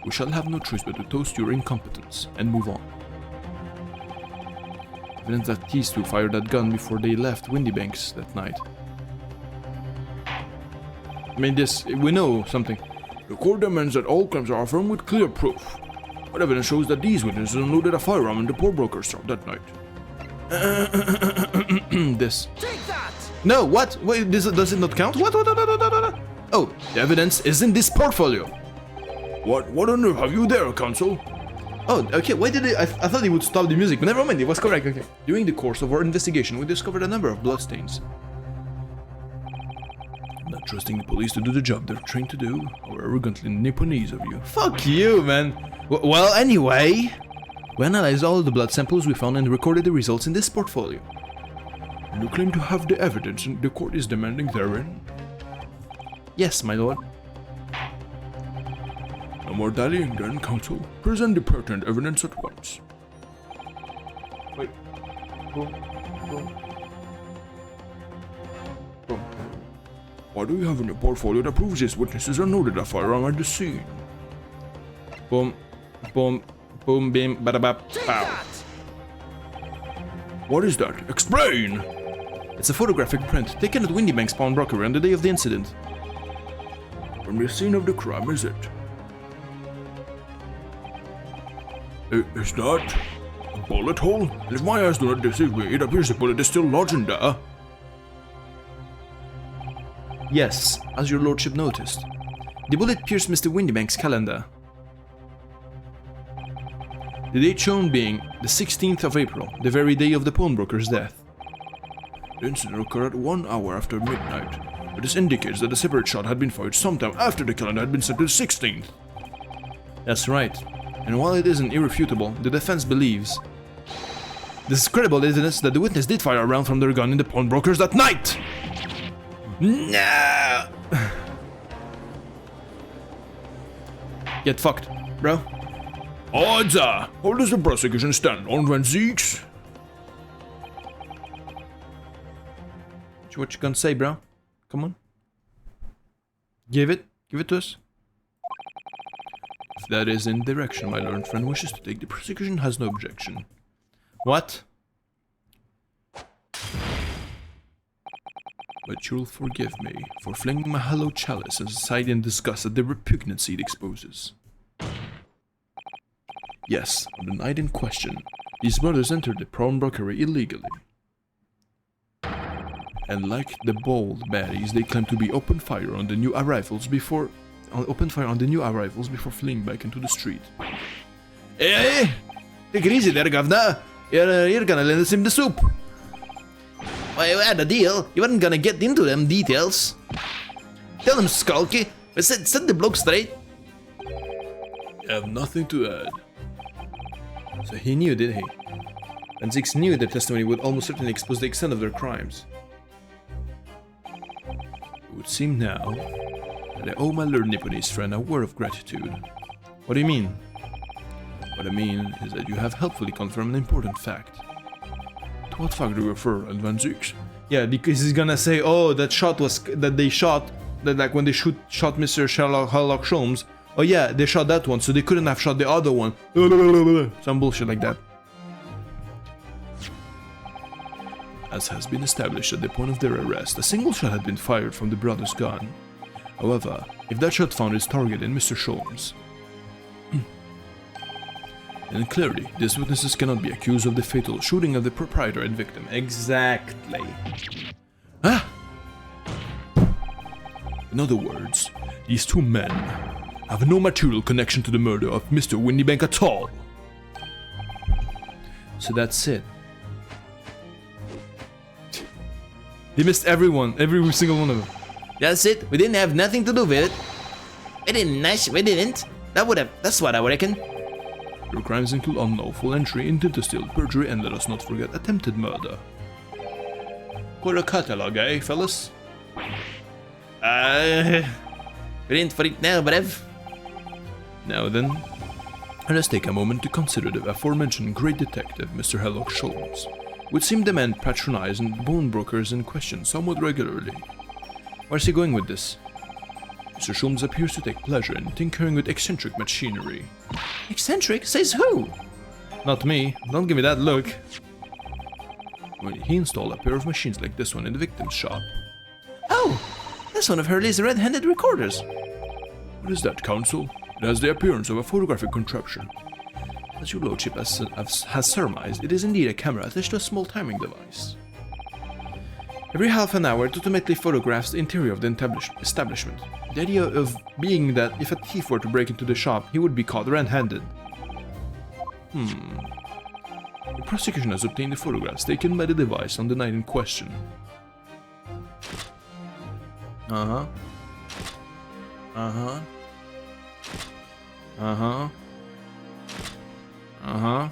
We shall have no choice but to toast your incompetence and move on. Evidence that these two fired that gun before they left Windybanks that night. I mean, we know something. The court demands that all claims are affirmed with clear proof. But evidence shows that these witnesses unloaded a firearm in the pawnbroker's shop that night. This. Take that! No, what? Wait, does it not count? What? Oh, the evidence is in this portfolio. What on earth have you there, counsel? Oh, okay, why did I thought he would stop the music, but never mind, it was correct, okay. During the course of our investigation, we discovered a number of bloodstains. Not trusting the police to do the job they're trained to do, how arrogantly Nipponese of you. Fuck you, man. Well, anyway, we analyzed all of the blood samples we found and recorded the results in this portfolio. And you claim to have the evidence the court is demanding therein? Yes, my lord. No more dallying then, counsel. Present the pertinent evidence at once. Wait. Boom. What do you have in your portfolio that proves these witnesses unloaded a firearm at the scene? Boom, boom, bim, badabap, pow. What is that? Explain! It's a photographic print taken at Windybank's pawnbroker on the day of the incident. From the scene of the crime, is it? Is that a bullet hole? And if my eyes do not deceive me, it appears the bullet is still lodged in there. Yes, as your lordship noticed. The bullet pierced Mr. Windybank's calendar. The date shown being the 16th of April, the very day of the pawnbroker's death. The incident occurred 1 hour after midnight, but this indicates that a separate shot had been fired sometime after the calendar had been set to the 16th. That's right. And while it isn't irrefutable, the defense believes this is credible evidence that the witness did fire a round from their gun in the pawnbrokers that night! No! Get fucked, bro. Odds are, how does the prosecution stand on Van Zeeks? What you gonna say, bro? Come on. Give it to us. If that is in direction my learned friend wishes to take, the prosecution has no objection. What? But you'll forgive me for flinging my hollow chalice aside in disgust at the repugnancy it exposes. Yes, on the night in question, these brothers entered the pawnbrokery illegally. And like the bold baddies, they claimed to be open fire on the new arrivals before fleeing back into the street. Hey! Take it easy there, governor. You're gonna lend us him the soup. Well, you had a deal. You weren't gonna get into them details. Tell him, Skulky. Set the bloke straight. I have nothing to add. So he knew, did he? And Zix knew their testimony would almost certainly expose the extent of their crimes. It would seem now that I owe my learned Nipponese friend a word of gratitude. What do you mean? What I mean is that you have helpfully confirmed an important fact. To what fact do you refer, Van Zeeks? Yeah, because he's gonna say, oh, that they shot, that like when they shot Mr. Sherlock Holmes, oh yeah, they shot that one, so they couldn't have shot the other one. Some bullshit like that. As has been established at the point of their arrest, a single shot had been fired from the brother's gun. However, if that shot found its target in Mr. Sholmes, then clearly these witnesses cannot be accused of the fatal shooting of the proprietor and victim. Exactly. Ah! In other words, these two men have no material connection to the murder of Mr. Windybank at all. So that's it. They missed everyone, every single one of them. That's it. We didn't have nothing to do with it. We didn't. That's what I reckon. Your crimes include unlawful entry, intent to steal, perjury, and let us not forget attempted murder. Quite a catalog, eh, fellas? We're in for it now, bruv. Now then, Let us take a moment to consider the aforementioned great detective, Mr. Sherlock Holmes, would seem the man patronize and bone brokers in question somewhat regularly. where's he going with this? Mr. Sholmes appears to take pleasure in tinkering with eccentric machinery. Eccentric? Says who? Not me. Don't give me that look. When he installed a pair of machines like this one in the victim's shop. Oh, that's one of Hurley's red-handed recorders. What is that, counsel? It has the appearance of a photographic contraption. As your lordship has surmised, it is indeed a camera attached to a small timing device. Every half an hour, it automatically photographs the interior of the establishment. The idea of being that if a thief were to break into the shop, he would be caught red-handed. The prosecution has obtained the photographs taken by the device on the night in question. Uh-huh. Uh-huh. Uh-huh. Uh-huh.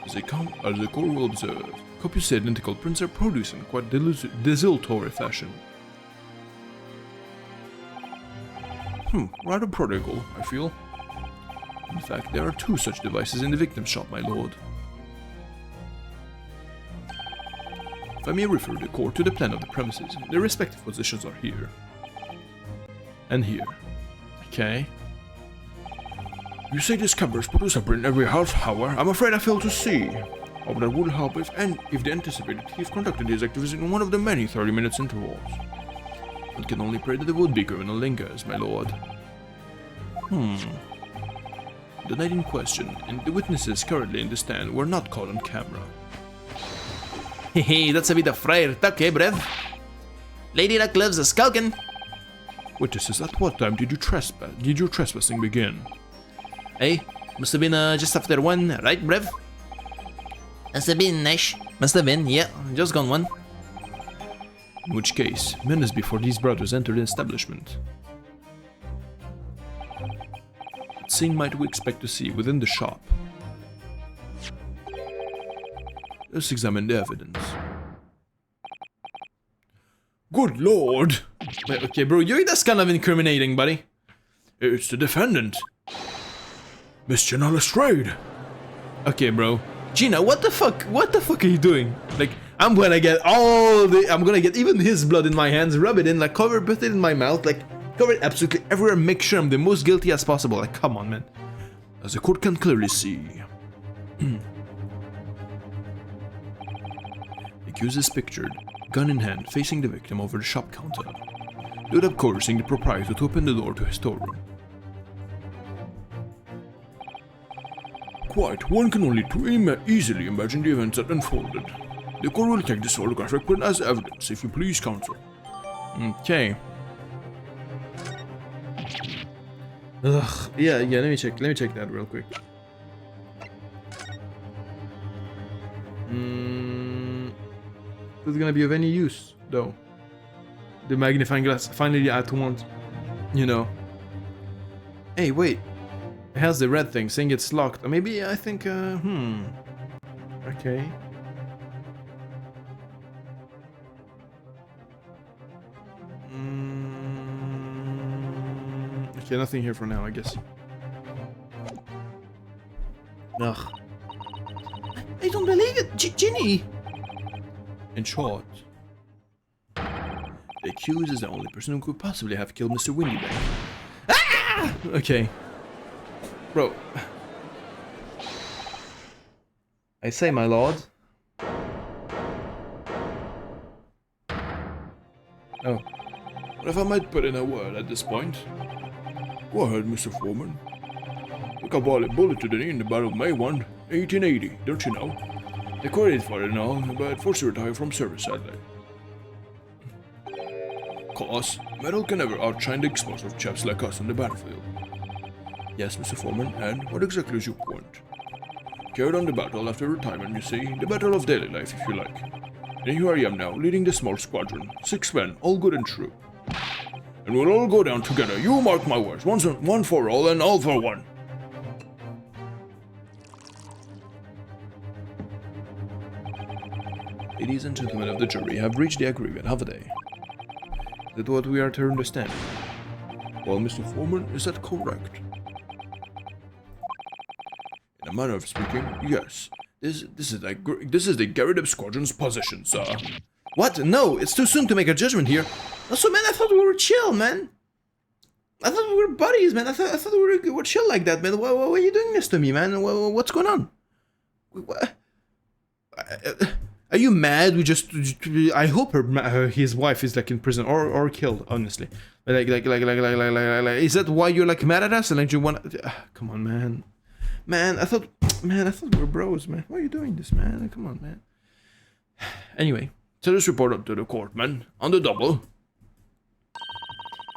As the court will observe, copious identical prints are produced in quite desultory fashion. Rather prodigal, I feel. In fact, there are 2 such devices in the victim's shop, my lord. If I may refer the court to the plan of the premises, their respective positions are here. And here. Okay. You say these cameras produce a print every half hour? I'm afraid I fail to see. Oh, but that would help if the anticipated thief conducted his activities in one of the many 30-minute intervals. One can only pray that the would-be criminal lingers, my lord. The night in question, and the witnesses currently in the stand were not caught on camera. Hehe, that's a bit of friar tuck, eh, bruv? Lady Luck loves a skulkin'. Witnesses, at what time did your trespassing begin? Hey, must have been just after 1, right, bruv? Must have been, Nash. Must have been, yeah, just gone 1. In which case, minutes before these brothers entered the establishment. What scene might we expect to see within the shop? Let's examine the evidence. Good lord! Wait, okay, bro, that's kind of incriminating, buddy. It's the defendant, Miss Jenna Lestrade. Okay, bro. Gina, what the fuck? What the fuck are you doing? Like, I'm gonna get even his blood in my hands, rub it in, like, put it in my mouth, like, cover it absolutely everywhere, make sure I'm the most guilty as possible. Like, come on, man. As the court can clearly see. The accused is pictured, gun in hand, facing the victim over the shop counter. Stood up coercing the proprietor to open the door to his storeroom. Quite, one can only too easily imagine the events that unfolded. The court will take this photographic print as evidence, if you please, counsel. Okay. Ugh. Yeah, let me check that real quick. Is it gonna be of any use, though? The magnifying glass, finally I want, you know. Hey, wait. It has the red thing saying it's locked. Maybe I think, Okay. Okay, nothing here for now, I guess. Ugh. I don't believe it, Ginny! In short, the accused is the only person who could possibly have killed Mr. Windybank. Ah! Okay. Bro. I say, my lord. Oh. But if I might put in a word at this point. Go ahead, Mr. Foreman. Took a bullet to the knee in the Battle of May 1, 1880, don't you know? They queried for it and all, but forced to retire from service, sadly. Cause, metal can never outshine the explosive chaps like us on the battlefield. Yes, Mr. Foreman, and what exactly is your point? Carried on the battle after retirement, you see, the battle of daily life, if you like. And here I am now, leading the small squadron, 6 men, all good and true. And we'll all go down together, you mark my words, one for all and all for one. Ladies and gentlemen of the jury have reached the agreement, have they? Is that what we are to understand? Well, Mr. Foreman, is that correct? In a manner of speaking, yes. This is the Garrett Squadron's position, sir. What? No, it's too soon to make a judgment here. Also, man, I thought we were chill, man. I thought we were buddies, man. I thought we were chill like that, man. Why are you doing this to me, man? What's going on? What? Are you mad? I hope his wife is like in prison or killed. Honestly, like, is that why you're like mad at us? And like you want? Come on, man. I thought we were bros, man. Why are you doing this, man? Come on, man. Anyway, so this report up to the court, man. On the double.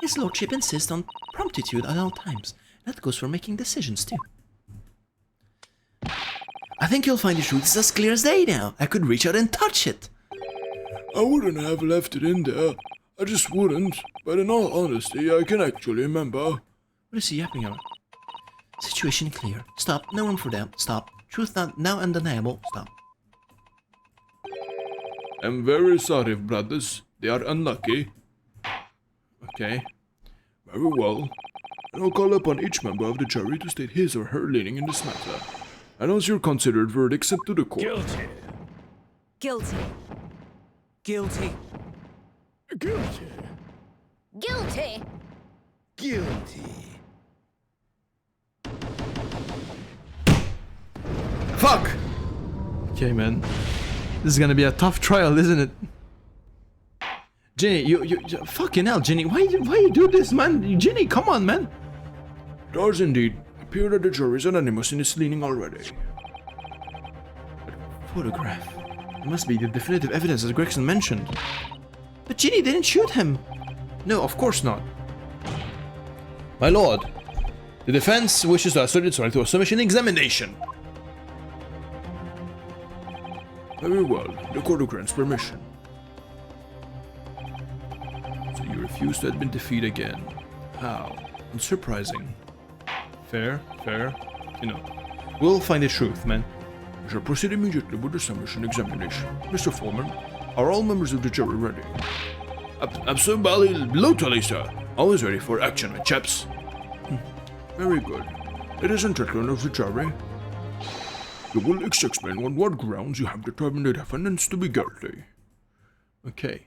His lordship insists on promptitude at all times. That goes for making decisions, too. I think you'll find the truth is as clear as day now. I could reach out and touch it. I wouldn't have left it in there. I just wouldn't. But in all honesty, I can actually remember. What is he yapping about? Situation clear. Stop. No room for doubt. Stop. Truth now undeniable. Stop. I'm very sorry, brothers. They are unlucky. okay. Very well. And I'll call upon each member of the jury to state his or her leaning in this matter. Announce your considered verdict sent to the court. Guilty. Guilty. Guilty. Guilty. Guilty. Guilty. Fuck! Okay, man. This is gonna be a tough trial, isn't it? Ginny, you fucking hell, Ginny. Why you do this, man? Ginny, come on, man. It does indeed appear that the jury is unanimous in its leaning already. Photograph. It must be the definitive evidence that Gregson mentioned. But Ginny didn't shoot him. No, of course not. My lord, the defense wishes to assert its right to a submission examination. Very well, the court grants permission. So you refuse to admit defeat again. How? Unsurprising. Fair. You know, we'll find the truth, man. We shall proceed immediately with the submission examination. Mr. Foreman, are all members of the jury ready? Absolutely, sir. Always ready for action, my chaps. Very good. Ladies and gentlemen of the jury, you will explain on what grounds you have determined the defendants to be guilty. Okay.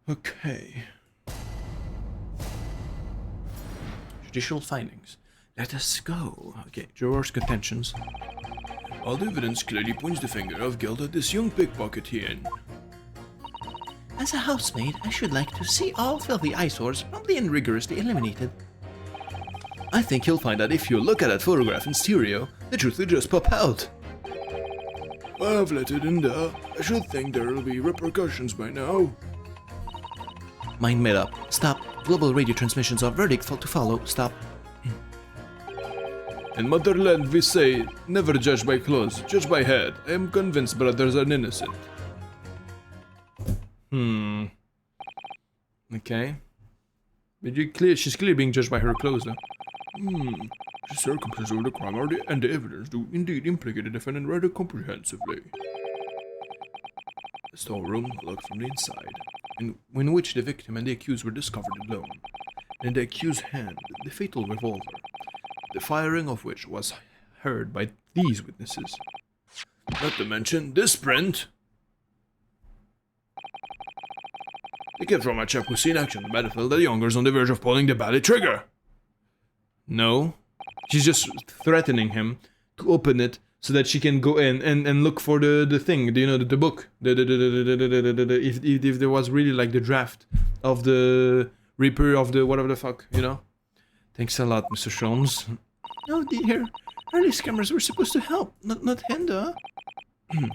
Okay. Judicial findings. Let us go. Okay, jurors' contentions. All the evidence clearly points the finger of guilt at this young pickpocketer. As a housemaid, I should like to see all filthy eyesores promptly and rigorously eliminated. I think you'll find that if you look at that photograph in stereo, the truth will just pop out. I've let it in there. I should think there'll be repercussions by now. Mind made up. Stop. Global radio transmissions of verdict to follow. Stop. In motherland we say, never judge by clothes, judge by head. I am convinced brothers are innocent. Okay. But she's clearly being judged by her clothes, though. The circumstances of the crime and the evidence do indeed implicate the defendant rather comprehensively. A storeroom locked from the inside, in which the victim and the accused were discovered alone. In the accused's hand, the fatal revolver, the firing of which was heard by these witnesses. Not to mention this print. They kept from a chap who's seen action on the battlefield that Younger's on the verge of pulling the ballot trigger. No. She's just threatening him to open it so that she can go in and look for the thing, the book. If there was really like the draft of the Reaper of the whatever the fuck, Thanks a lot, Mr. Sholmes. Oh dear. Early scammers were supposed to help, not hinder. I'm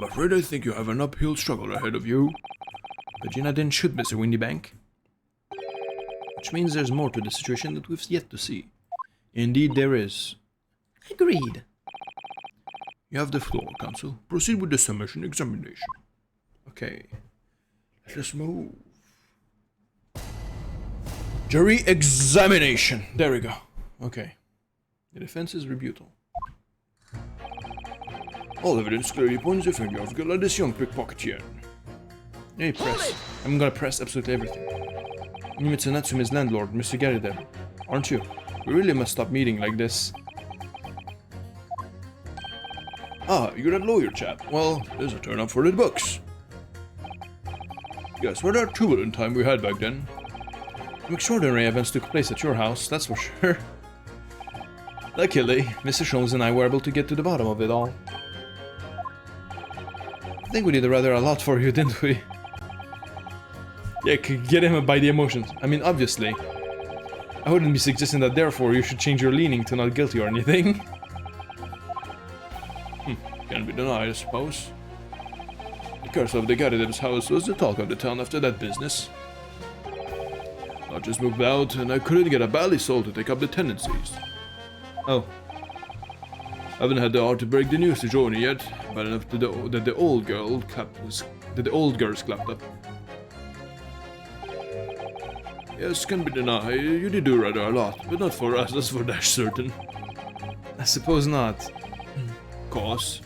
afraid I think you have an uphill struggle ahead of you. But Gina didn't shoot Mr. Windybank. Which means there's more to the situation that we've yet to see. Indeed there is. Agreed. You have the floor, counsel. Proceed with the summation examination. Okay. Let us move. Jury examination. There we go. Okay. The defense's rebuttal. All evidence clearly points the finger of guilt at this young pickpocketer. Hey, press. I'm gonna press absolutely everything. Nimitsu Natsumi's landlord, Mr. Garida, aren't you? We really must stop meeting like this. Ah, you're that lawyer chap. Well, there's a turn up for the books. Yes, what a turbulent time we had back then. Some extraordinary events took place at your house, that's for sure. Luckily, Mr. Sholmes and I were able to get to the bottom of it all. I think we did rather a lot for you, didn't we? Yeah, get him by the emotions. I mean, obviously. I wouldn't be suggesting that therefore you should change your leaning to not guilty or anything. Can't be denied, I suppose. The curse of the Garrideb's house was the talk of the town after that business. I just moved out and I couldn't get a bally soul to take up the tenancies. Oh. I haven't had the heart to break the news to Joni yet, but enough that the old girls clapped up. Yes, can be denied. You did do rather a lot, but not for us, that's for dash certain. I suppose not. Cause.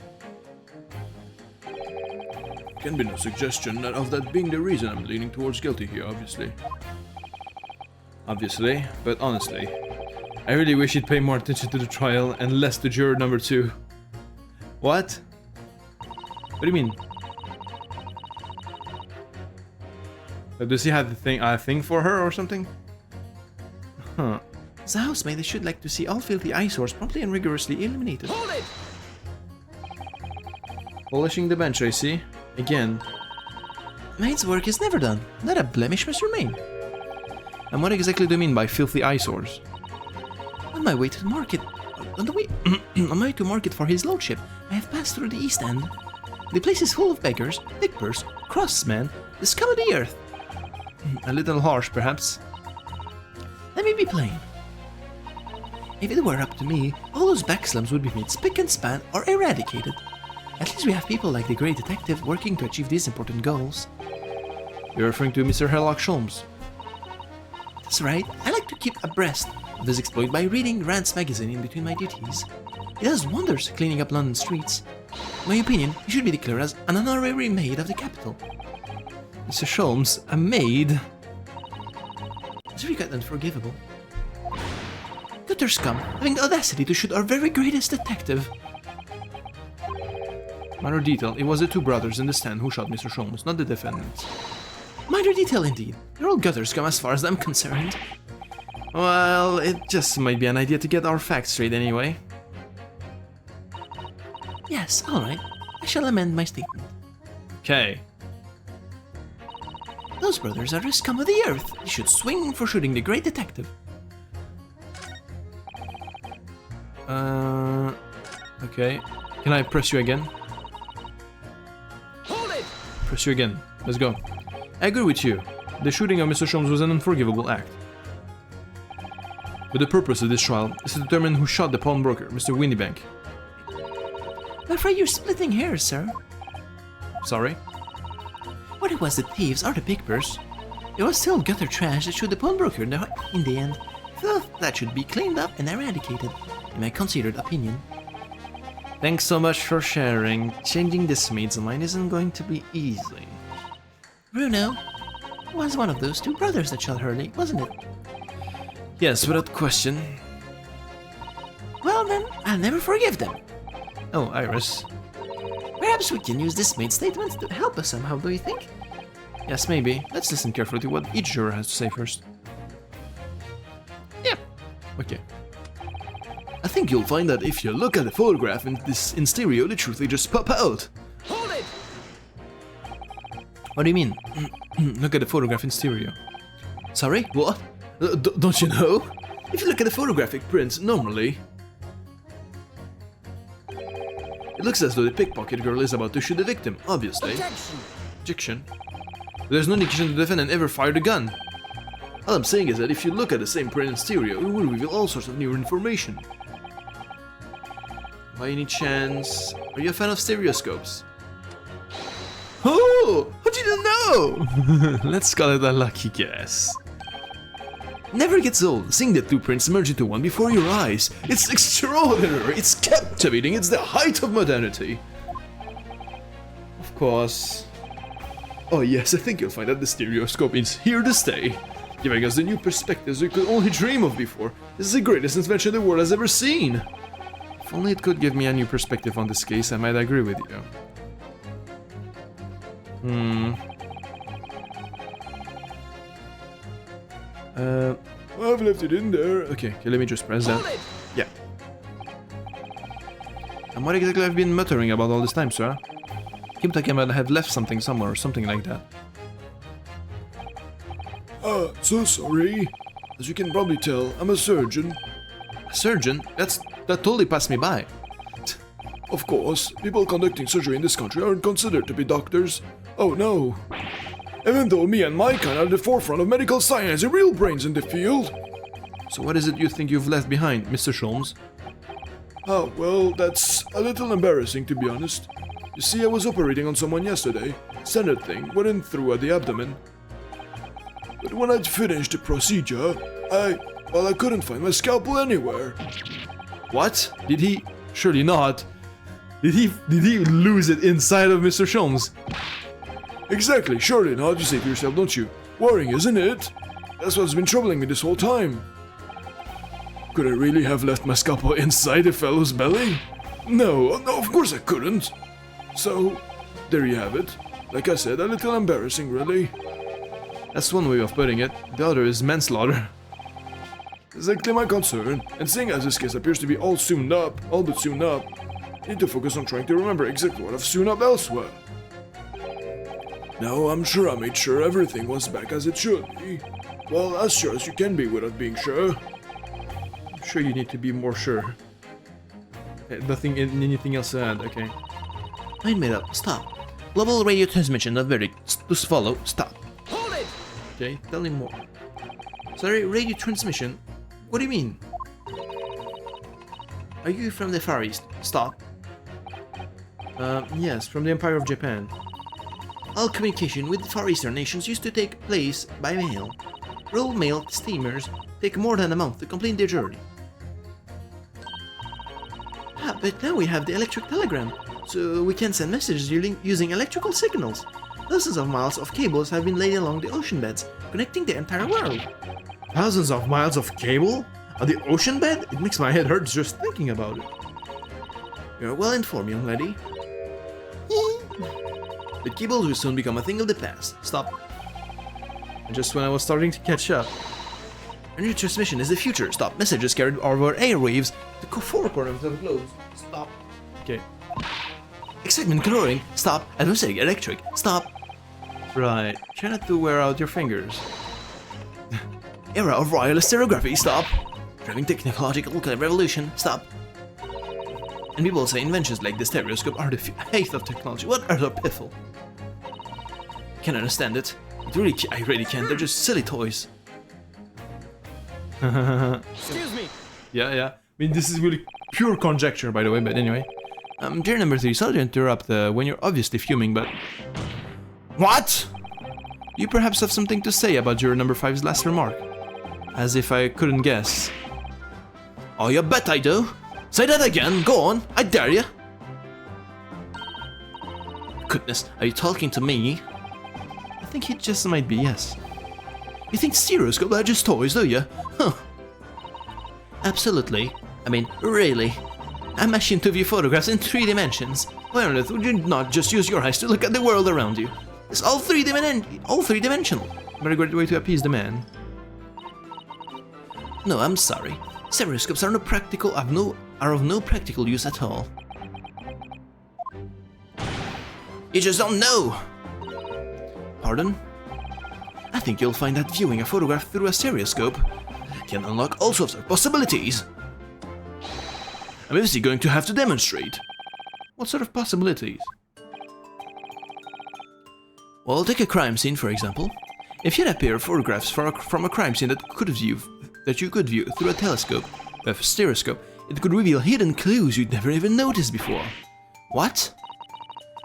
Can be no suggestion of that being the reason I'm leaning towards guilty here, obviously. Obviously, but honestly, I really wish you'd pay more attention to the trial and less to juror number 2. What? What do you mean? Does he have a thing for her or something? Huh. As a housemaid, I should like to see all filthy eyesores promptly and rigorously eliminated. Hold it! Polishing the bench, I see. Again. Maid's work is never done. Not a blemish must remain. And what exactly do you mean by filthy eyesores? On my way to the market, on my way to market for his lordship, I have passed through the East End. The place is full of beggars, dickers, crossmen, the scum of the earth. A little harsh, perhaps. Let me be plain. If it were up to me, all those backslums would be made spick and span or eradicated. At least we have people like the great detective working to achieve these important goals. You're referring to Mr. Herlock Sholmes. That's right, I like to keep abreast of this exploit by reading Rand's magazine in between my duties. It does wonders cleaning up London streets. In my opinion, you should be declared as an honorary maid of the capital. Mr. Sholmes, a maid? It's really quite unforgivable. gutter scum having the audacity to shoot our very greatest detective. Minor detail, it was the two brothers in the stand who shot Mr. Sholmes, not the defendants. Minor detail indeed. You're all gutter scum as far as I'm concerned. Well, it just might be an idea to get our facts straight anyway. Yes, alright. I shall amend my statement. Okay. Those brothers are the scum of the earth. They should swing for shooting the great detective. Okay. Can I press you again? Hold it! Press you again. Let's go. I agree with you. The shooting of Mr. Sholmes was an unforgivable act. But the purpose of this trial is to determine who shot the pawnbroker, Mr. Windybank. I'm afraid you're splitting hairs, sir. Sorry? Whether it was the thieves or the pickers, it was still gutter trash that showed the pawnbroker in the end. So that should be cleaned up and eradicated, in my considered opinion. Thanks so much for sharing. Changing this maid's mind isn't going to be easy. Bruno was one of those two brothers that shot Hurley, wasn't it? Yes, without question. Well then, I'll never forgive them. Oh, Iris. Perhaps we can use this maid's statement to help us somehow, do you think? Yes, maybe. Let's listen carefully to what each juror has to say first. Yep. Okay. I think you'll find that if you look at the photograph in stereo, the truth will just pop out. Hold it! What do you mean? Look at the photograph in stereo. Sorry? What? Don't you know? If you look at the photographic prints, normally... It looks as though the pickpocket girl is about to shoot the victim, obviously. Objection! Objection. There's no indication the defendant ever fired a gun. All I'm saying is that if you look at the same print in stereo, it will reveal all sorts of new information. By any chance, are you a fan of stereoscopes? Oh! How did you know? Let's call it a lucky guess. Never gets old, seeing the two prints merge into one before your eyes. It's extraordinary, it's captivating, it's the height of modernity. Of course. Oh yes, I think you'll find that the stereoscope is here to stay, giving us the new perspectives we could only dream of before. This is the greatest invention the world has ever seen. If only it could give me a new perspective on this case, I might agree with you. I've left it in there. Okay, let me just press that. Hold it! Yeah. And what exactly have you been muttering about all this time, sir? Keep talking about I had left something somewhere or something like that. So sorry. As you can probably tell, I'm a surgeon. A surgeon? That totally passed me by. Of course, people conducting surgery in this country aren't considered to be doctors. Oh no. Even though me and my kind are at the forefront of medical science and real brains in the field. So what is it you think you've left behind, Mr. Sholmes? Oh, well, that's a little embarrassing to be honest. You see, I was operating on someone yesterday. Standard thing, went in through at the abdomen. But when I'd finished the procedure, I couldn't find my scalpel anywhere. What? Did he? Surely not. Did he lose it inside of Mr. Sholmes? Exactly, surely not, you say to yourself, don't you? Worrying, isn't it? That's what's been troubling me this whole time. Could I really have left my scalpel inside the fellow's belly? No, of course I couldn't. So, there you have it. Like I said, a little embarrassing, really. That's one way of putting it. The other is manslaughter. Exactly my concern. And seeing as this case appears to be all but sewn up, I need to focus on trying to remember exactly what I've sewn up elsewhere. Now, I'm sure I made sure everything was back as it should be. Well, as sure as you can be without being sure. I'm sure you need to be more sure. Anything else to add? Okay. Mind made up. Stop. Global radio transmission of verdict to follow. Stop. Hold it! Okay, tell me more. Sorry, radio transmission? What do you mean? Are you from the Far East? Stop. Yes, from the Empire of Japan. All communication with the Far Eastern nations used to take place by mail. Roll mail steamers take more than a month to complete their journey. But now we have the electric telegram, so we can send messages using electrical signals. Dozens of miles of cables have been laid along the ocean beds, connecting the entire world. Thousands of miles of cable? The ocean bed? It makes my head hurt just thinking about it. You're well informed, young lady. But keyboards will soon become a thing of the past. Stop. Just when I was starting to catch up. Energy transmission is the future. Stop. Messages carried over airwaves to four corners of the globe. Stop. Okay. Excitement growing. Stop. Atmospheric electric. Stop. Right. Try not to wear out your fingers. Era of wireless stereography. Stop. Driving technological revolution. Stop. And people say inventions like the stereoscope are the height of technology. What are the piffle? I can't understand it. I really can't. They're just silly toys. Excuse me. Yeah. I mean, this is really pure conjecture, by the way, but anyway. Dear number 3, sorry to interrupt when you're obviously fuming, but... What? You perhaps have something to say about your number 5's last remark? As if I couldn't guess. Oh, you bet I do. Say that again. Go on. I dare you. Goodness, are you talking to me? I think it just might be, yes. You think stereoscopes are just toys, do you? Huh. Absolutely. I mean, really. A machine to view photographs in 3 dimensions. Why on earth would you not just use your eyes to look at the world around you? It's all three-dimensional. Very great way to appease the man. No, I'm sorry. Stereoscopes are of no practical use at all. You just don't know! Pardon? I think you'll find that viewing a photograph through a stereoscope can unlock all sorts of possibilities. I'm obviously going to have to demonstrate. What sort of possibilities? Well, take a crime scene, for example. If you had a pair of photographs from a crime scene that you could view through a stereoscope, it could reveal hidden clues you'd never even noticed before. What?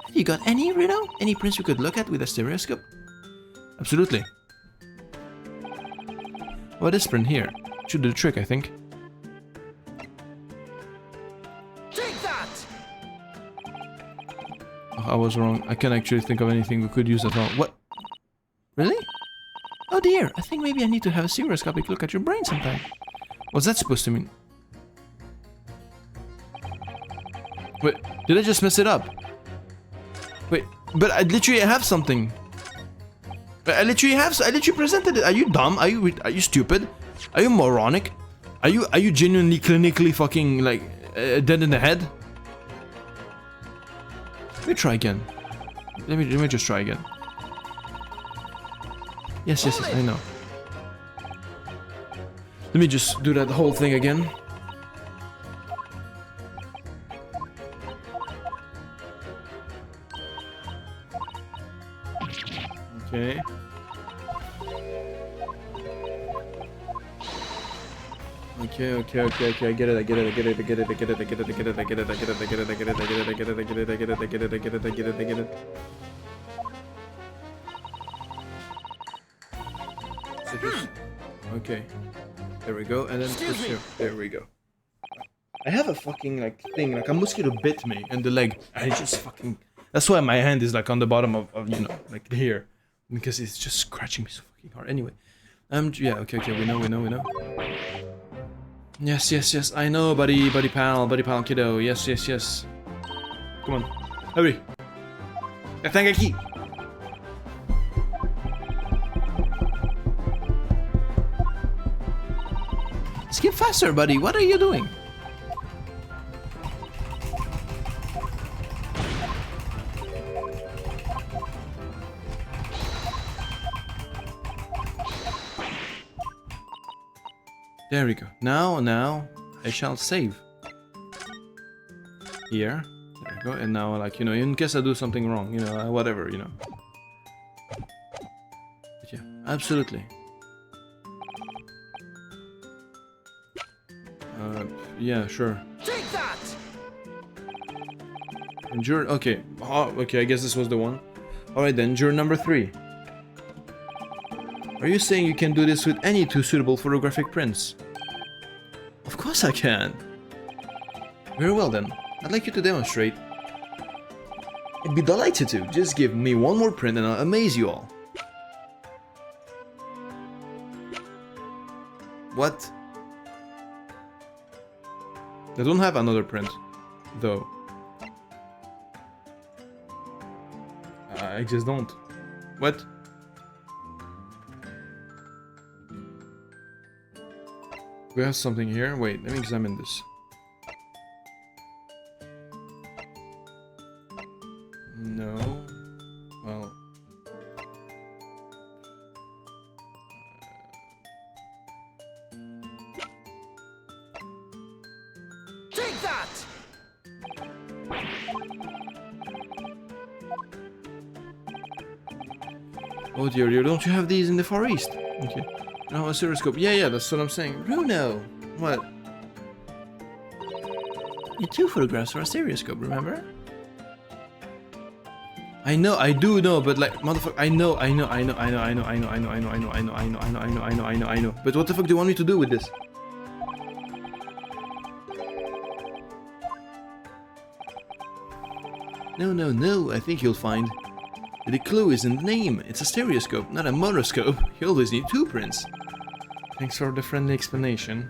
Have you got any, Reno? Any prints we could look at with a stereoscope? Absolutely. What is print here? Should do the trick, I think. Take that! Oh, I was wrong. I can't actually think of anything we could use at all. What? Really? Oh dear, I think maybe I need to have a stereoscopic look at your brain sometime. What's that supposed to mean? Wait, did I just mess it up? Wait, but I literally have something. I literally presented it. Are you dumb? Are you stupid? Are you moronic? Are you genuinely clinically fucking like dead in the head? Let me try again. Let me just try again. Yes, I know. Let me just do that whole thing again. Okay. Okay. I get it. Okay. There we go, and then push here. There we go. I have a fucking like thing, like a mosquito bit me in the leg, and it just fucking. That's why my hand is like on the bottom of you know, like here, because it's just scratching me so fucking hard. Anyway, yeah, okay, we know. Yes, I know, buddy pal, kiddo. Yes. Come on, hurry. I think I keep. Skip faster, buddy. What are you doing? There we go. Now I shall save. Here. There we go. And now, like, you know, in case I do something wrong, you know, whatever, you know. But yeah, absolutely. Yeah, sure. Take that! Endure. Okay. Okay, I guess this was the one. Alright then, juror number 3. Are you saying you can do this with any 2 suitable photographic prints? Of course I can. Very well then. I'd like you to demonstrate. I'd be delighted to. Just give me one more print and I'll amaze you all. What? They don't have another print, though. I just don't. What? We have something here. Wait, let me examine this. No. Well. Take that! Oh dear, dear, don't you have these in the Far East? Okay. No, a stereoscope. Yeah, that's what I'm saying. Bruno! What? You two photographs for a stereoscope, remember? I know, I do know, but like, motherfucker, I know. But what the fuck do you want me to do with this? No, I think you'll find. The clue is in the name. It's a stereoscope, not a monoscope. You always need two prints. Thanks for the friendly explanation.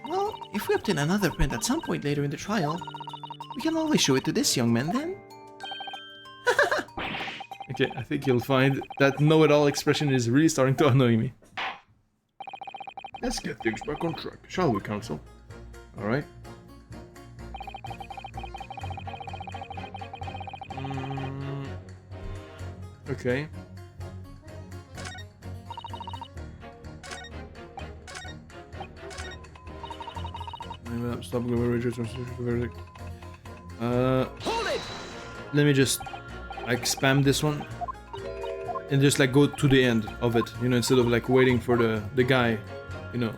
Well, if we obtain another print at some point later in the trial, we can always show it to this young man then. Okay, I think you'll find that know-it-all expression is really starting to annoy me. Let's get things back on track, shall we, Counsel? Alright. Okay. Stop Hold it! let me just like spam this one and just like go to the end of it, you know, instead of like waiting for the guy, you know.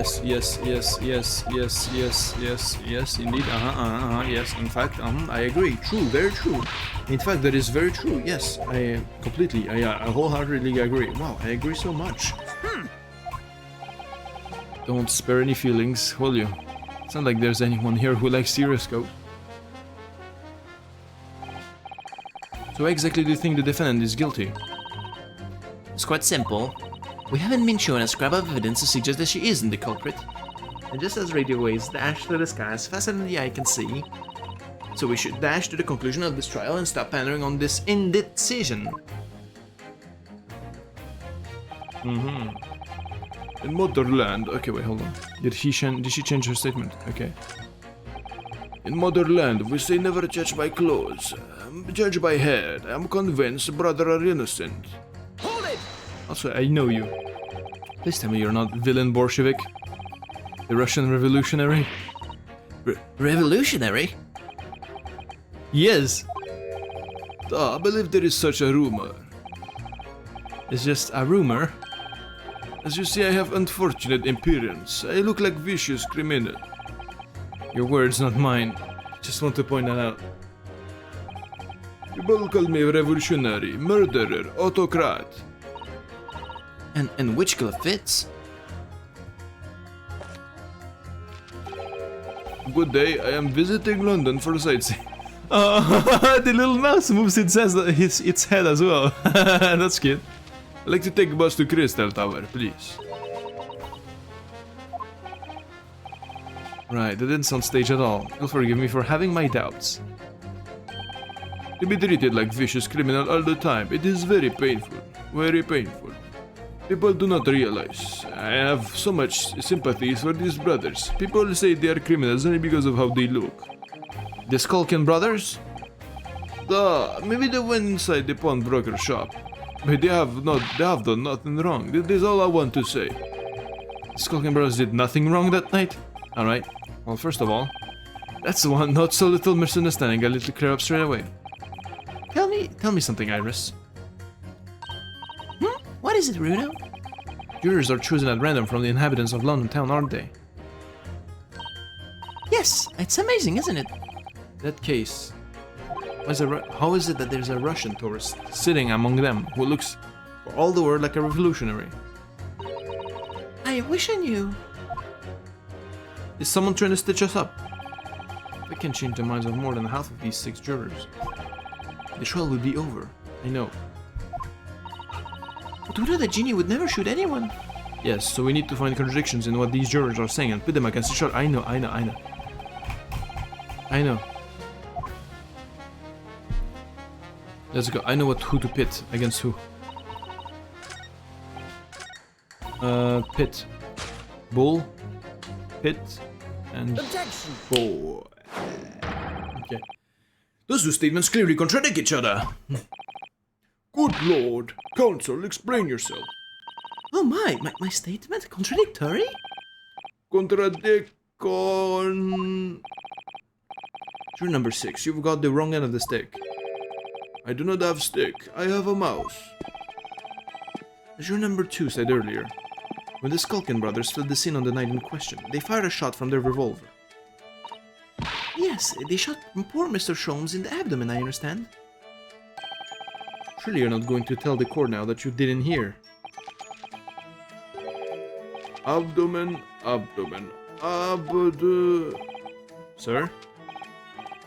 Yes, indeed, yes, in fact, I agree, true, very true. In fact, that is very true, yes, I completely, I wholeheartedly agree. Wow, I agree so much. Don't spare any feelings, will you? It's not like there's anyone here who likes stereoscope. So why exactly do you think the defendant is guilty? It's quite simple. We haven't been shown a scrap of evidence to suggest that she isn't the culprit. And just as radio waves dash through the sky as faster than the eye can see, so we should dash to the conclusion of this trial and stop pandering on this indecision. In motherland, okay, wait, hold on. Did she change her statement? Okay. In motherland, we say never judge by clothes, judge by head. I'm convinced brother are innocent. Hold it! Also, I know you. Please tell me you're not villain Bolshevik? The Russian revolutionary? Revolutionary? Yes! I believe there is such a rumor. It's just a rumor. As you see, I have unfortunate appearance. I look like vicious criminal. Your words, not mine. Just want to point that out. People call me revolutionary, murderer, autocrat. And which glove fits? Good day, I am visiting London for sightseeing. The little mouse moves its head as well. That's cute. I'd like to take a bus to Crystal Tower, please. Right, that didn't sound staged at all. You'll forgive me for having my doubts. To be treated like vicious criminal all the time, it is very painful. Very painful. People do not realize. I have so much sympathies for these brothers. People say they are criminals only because of how they look. The Skulkin brothers? Maybe they went inside the pawnbroker shop. But they have done nothing wrong. That is all I want to say. The Skulkin brothers did nothing wrong that night? Alright. Well, first of all, that's one not so little misunderstanding a little clear up straight away. Tell me something, Iris. What is it, Bruno? Jurors are chosen at random from the inhabitants of London town, aren't they? Yes, it's amazing, isn't it? That case. How is it that there's a Russian tourist sitting among them who looks for all the world like a revolutionary? I wish I knew. Is someone trying to stitch us up? I can change the minds of more than half of these 6 jurors. The trial will be over. I know. But we know that Ginny would never shoot anyone. Yes, so we need to find contradictions in what these jurors are saying and put them against each other. I know. Let's go. I know who to pit against who. Pit. Bull. Pit. And Objection. bull. Okay. Those two statements clearly contradict each other. Good lord. Counsel, explain yourself. Oh my statement contradictory? Contradicon. Juror number 6, you've got the wrong end of the stick. I do not have stick. I have a mouse. As juror number 2 said earlier, when the Skulkin brothers fled the scene on the night in question, they fired a shot from their revolver. Yes, they shot poor Mr. Sholmes in the abdomen, I understand. Surely you're not going to tell the court now that you didn't hear. Abdomen. Sir?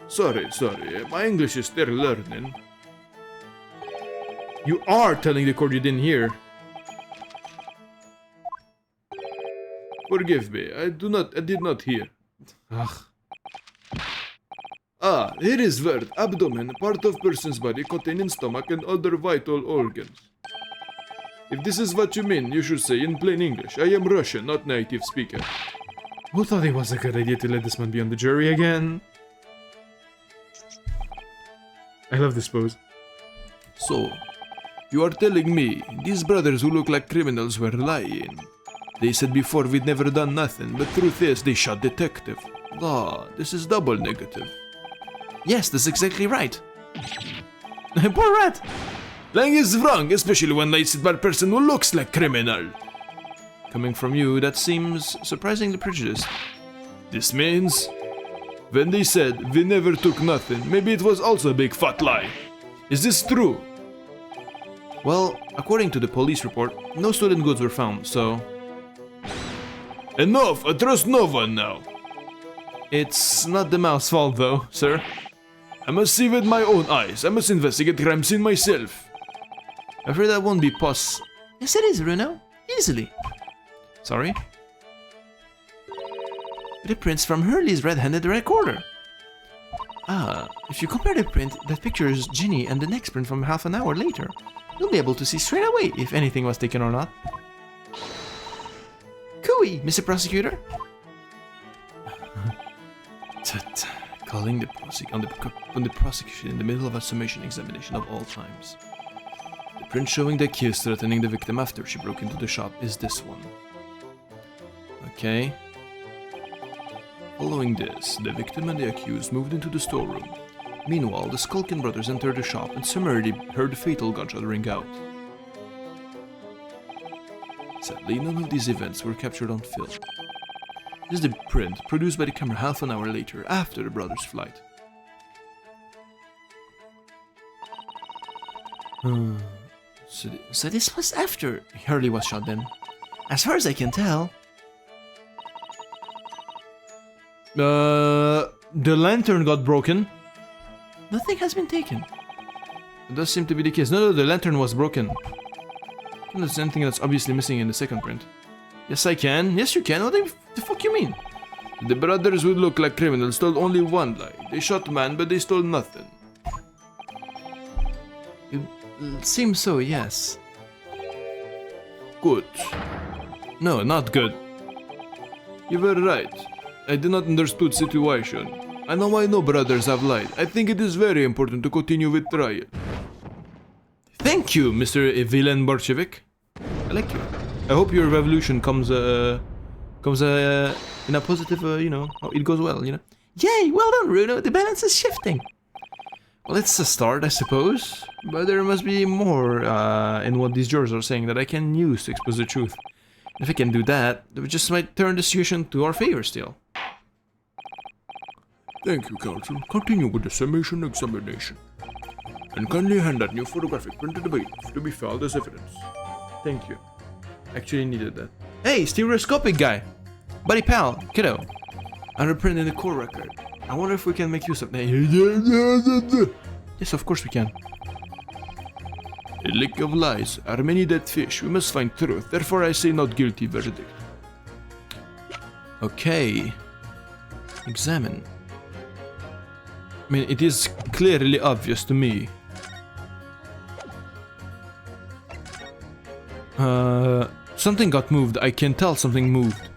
Sorry. My English is still learning. You are telling the court you didn't hear. Forgive me. I did not hear. Ugh. Here is word. Abdomen, part of person's body containing stomach and other vital organs. If this is what you mean, you should say in plain English. I am Russian, not native speaker. Who thought it was a good idea to let this man be on the jury again? I love this pose. So, you are telling me these brothers who look like criminals were lying. They said before we'd never done nothing, but truth is they shot detective. This is double negative. Yes, that's exactly right. Poor rat! Lying is wrong, especially when lies by a person who looks like criminal. Coming from you, that seems surprisingly prejudiced. This means when they said we never took nothing, maybe it was also a big fat lie. Is this true? Well, according to the police report, no stolen goods were found, so... Enough! I trust no one now. It's not the mouse's fault though, sir. I must see with my own eyes. I must investigate crime scene myself. I'm afraid that won't be possible. Yes, it is, Bruno. Easily. Sorry? The prints from Hurley's red-handed recorder. If you compare the print that pictures Ginny and the next print from half an hour later, you'll be able to see straight away if anything was taken or not. Cooey, Mr. Prosecutor. Calling the prosecution in the middle of a summation examination of all times. The print showing the accused threatening the victim after she broke into the shop is this one. Okay. Following this, the victim and the accused moved into the storeroom. Meanwhile, the Skulkin brothers entered the shop and summarily heard the fatal gunshot ring out. Sadly, none of these events were captured on film. This is the print produced by the camera half an hour later, after the brothers' flight. So this was after Hurley was shot then. As far as I can tell. The lantern got broken. Nothing has been taken. It does seem to be the case. No, the lantern was broken. There's anything that's obviously missing in the second print. Yes, I can. Yes, you can. What the fuck you mean? The brothers who look like criminals told only one lie. They shot man, but they stole nothing. It seems so, yes. Good. No, not good. You were right. I did not understood situation. I know brothers have lied. I think it is very important to continue with trial. Thank you, Mr. Villain Bolshevik. I like you. I hope your revolution comes in a positive, it goes well, Yay, well done, Bruno. The balance is shifting. Well, it's a start, I suppose. But there must be more in what these jurors are saying that I can use to expose the truth. If I can do that, we just might turn the situation to our favor still. Thank you, counsel. Continue with the summation examination. And kindly hand that new photographic print to the bailiff to be filed as evidence. Thank you. Actually needed that. Hey, stereoscopic guy. Buddy pal, kiddo. I'm reprinting the court record. I wonder if we can make use of that. Yes, of course we can. A lake of lies are many dead fish. We must find truth. Therefore I say not guilty verdict. Okay. Examine. I mean, it is clearly obvious to me. Something got moved. I can tell something moved.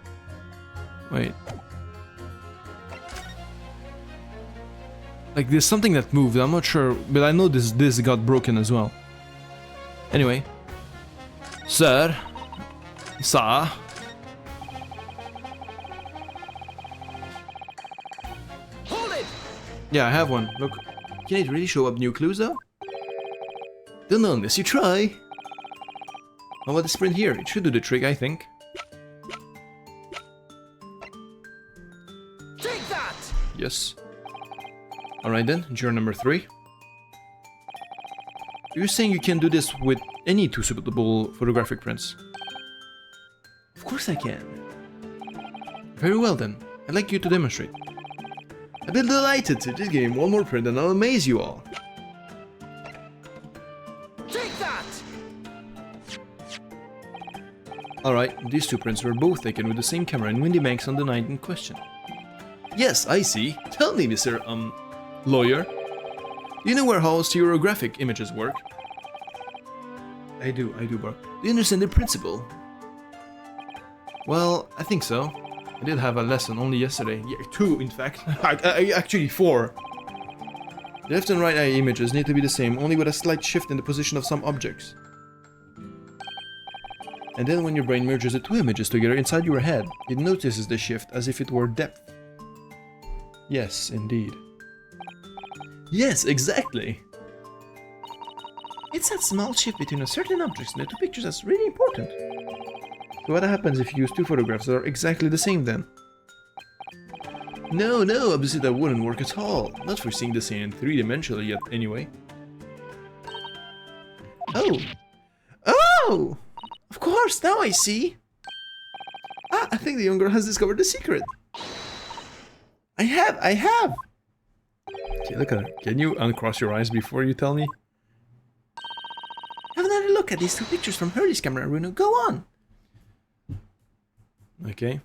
Wait. Like, there's something that moved. I'm not sure, but I know this got broken as well. Anyway. Sir. Sir. Hold it! Yeah, I have one. Look. Can it really show up new clues though? Don't know unless you try. How about the sprint here? It should do the trick, I think. Take that! Yes. Alright then, juror number 3. You're saying you can do this with any 2 suitable photographic prints? Of course I can. Very well then. I'd like you to demonstrate. I'd be delighted to. Just give me one more print and I'll amaze you all. Take that! Alright, these 2 prints were both taken with the same camera in Windy Banks on the night in question. Yes, I see. Tell me, Mr. Lawyer. Do you know how stereographic images work? I do, Bark. Do you understand the principle? Well, I think so. I did have a lesson only yesterday. Yeah, 2 in fact. Actually 4. The left and right eye images need to be the same, only with a slight shift in the position of some objects. And then when your brain merges the 2 images together inside your head, it notices the shift as if it were depth. Yes, indeed. Yes, exactly! It's that small shift between a certain object and the 2 pictures that's really important. So what happens if you use 2 photographs that are exactly the same then? No, obviously that wouldn't work at all. Not for seeing the scene in 3-dimensionally yet anyway. Oh! Oh! Of course, now I see! Ah, I think the young girl has discovered the secret. I have! Okay, look at her. Can you uncross your eyes before you tell me? Have another look at these 2 pictures from Hurley's camera, Bruno. Go on! Okay.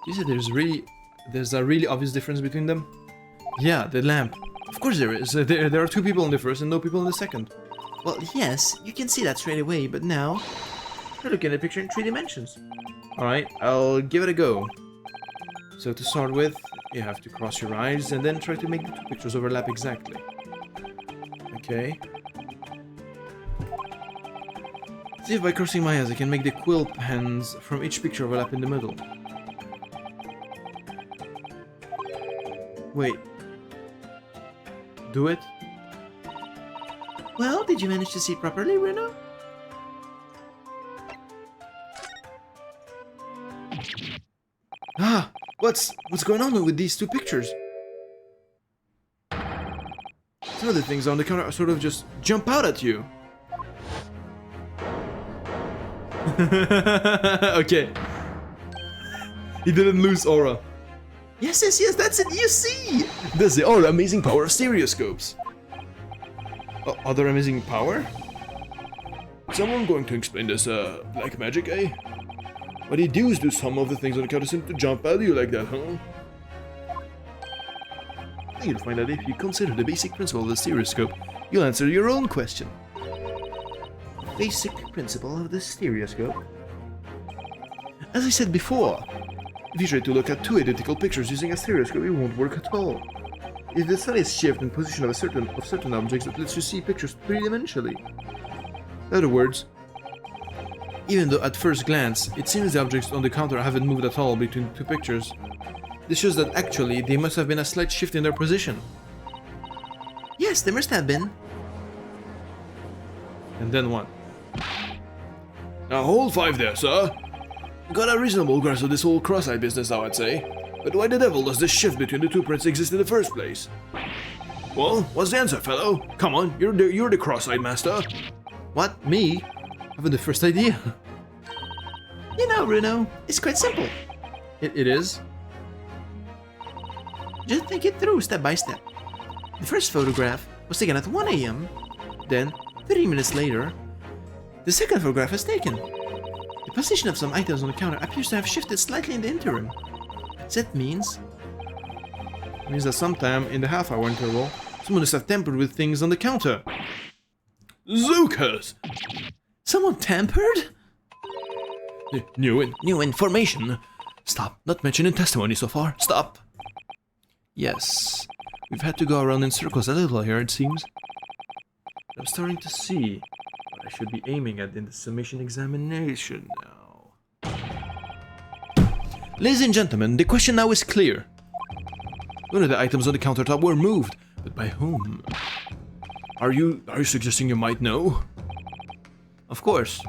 You said there's a really obvious difference between them? Yeah, the lamp. Of course there is. There are 2 people in the first and no people in the second. Well, yes, you can see that straight away, but now you're looking at the picture in 3 dimensions. Alright, I'll give it a go. So to start with, you have to cross your eyes and then try to make the 2 pictures overlap exactly. Okay. See if by crossing my eyes I can make the quill pens from each picture overlap in the middle. Wait. Do it? Well, did you manage to see it properly, Reno? Ah! What's going on with these 2 pictures? Some of the things on the counter sort of just jump out at you. Okay. He didn't lose aura. Yes, that's it, you see! That's the amazing power of stereoscopes. Other amazing power? Someone going to explain this, black magic, eh? What do you do is do some of the things on the counter seem to jump at you like that, huh? I think you'll find that if you consider the basic principle of the stereoscope, you'll answer your own question. Basic principle of the stereoscope? As I said before, if you try to look at 2 identical pictures using a stereoscope, it won't work at all. It's the slightest shift in position of certain objects that lets you see pictures 3-dimensionally. In other words, even though at first glance it seems the objects on the counter haven't moved at all between 2 pictures, this shows that actually there must have been a slight shift in their position. Yes, there must have been. And then what? Now hold 5 there, sir. Got a reasonable grasp of this whole cross-eye business now, I'd say. But why the devil does this shift between the 2 prints exist in the first place? Well, what's the answer, fellow? Come on, you're the cross-eyed master. What? Me? I haven't the first idea. You know, Bruno, it's quite simple. It is? Just think it through step by step. The first photograph was taken at 1 a.m. Then, 30 minutes later, the second photograph was taken. The position of some items on the counter appears to have shifted slightly in the interim. That means That sometime in the half-hour interval, someone must have tampered with things on the counter. Zukas! someone tampered? New information. Stop. Not mentioning testimony so far. Stop. Yes. We've had to go around in circles a little here, it seems. I'm starting to see what I should be aiming at in the submission examination now. Ladies and gentlemen, the question now is clear. One of the items on the countertop were moved, but by whom? Are you suggesting you might know? Of course.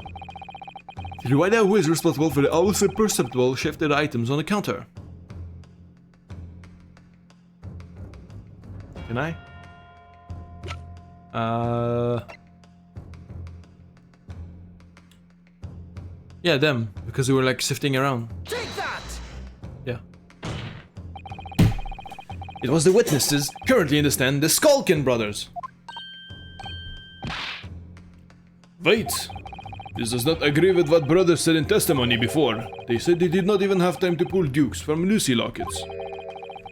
Did you find out who is responsible for the almost imperceptible shifted items on the counter? Can I? Yeah, them, because they were like sifting around. Take that! Yeah. It was the witnesses, currently in the stand, the Skulkin brothers. Wait. This does not agree with what brothers said in testimony before. They said they did not even have time to pull dukes from Lucy lockets.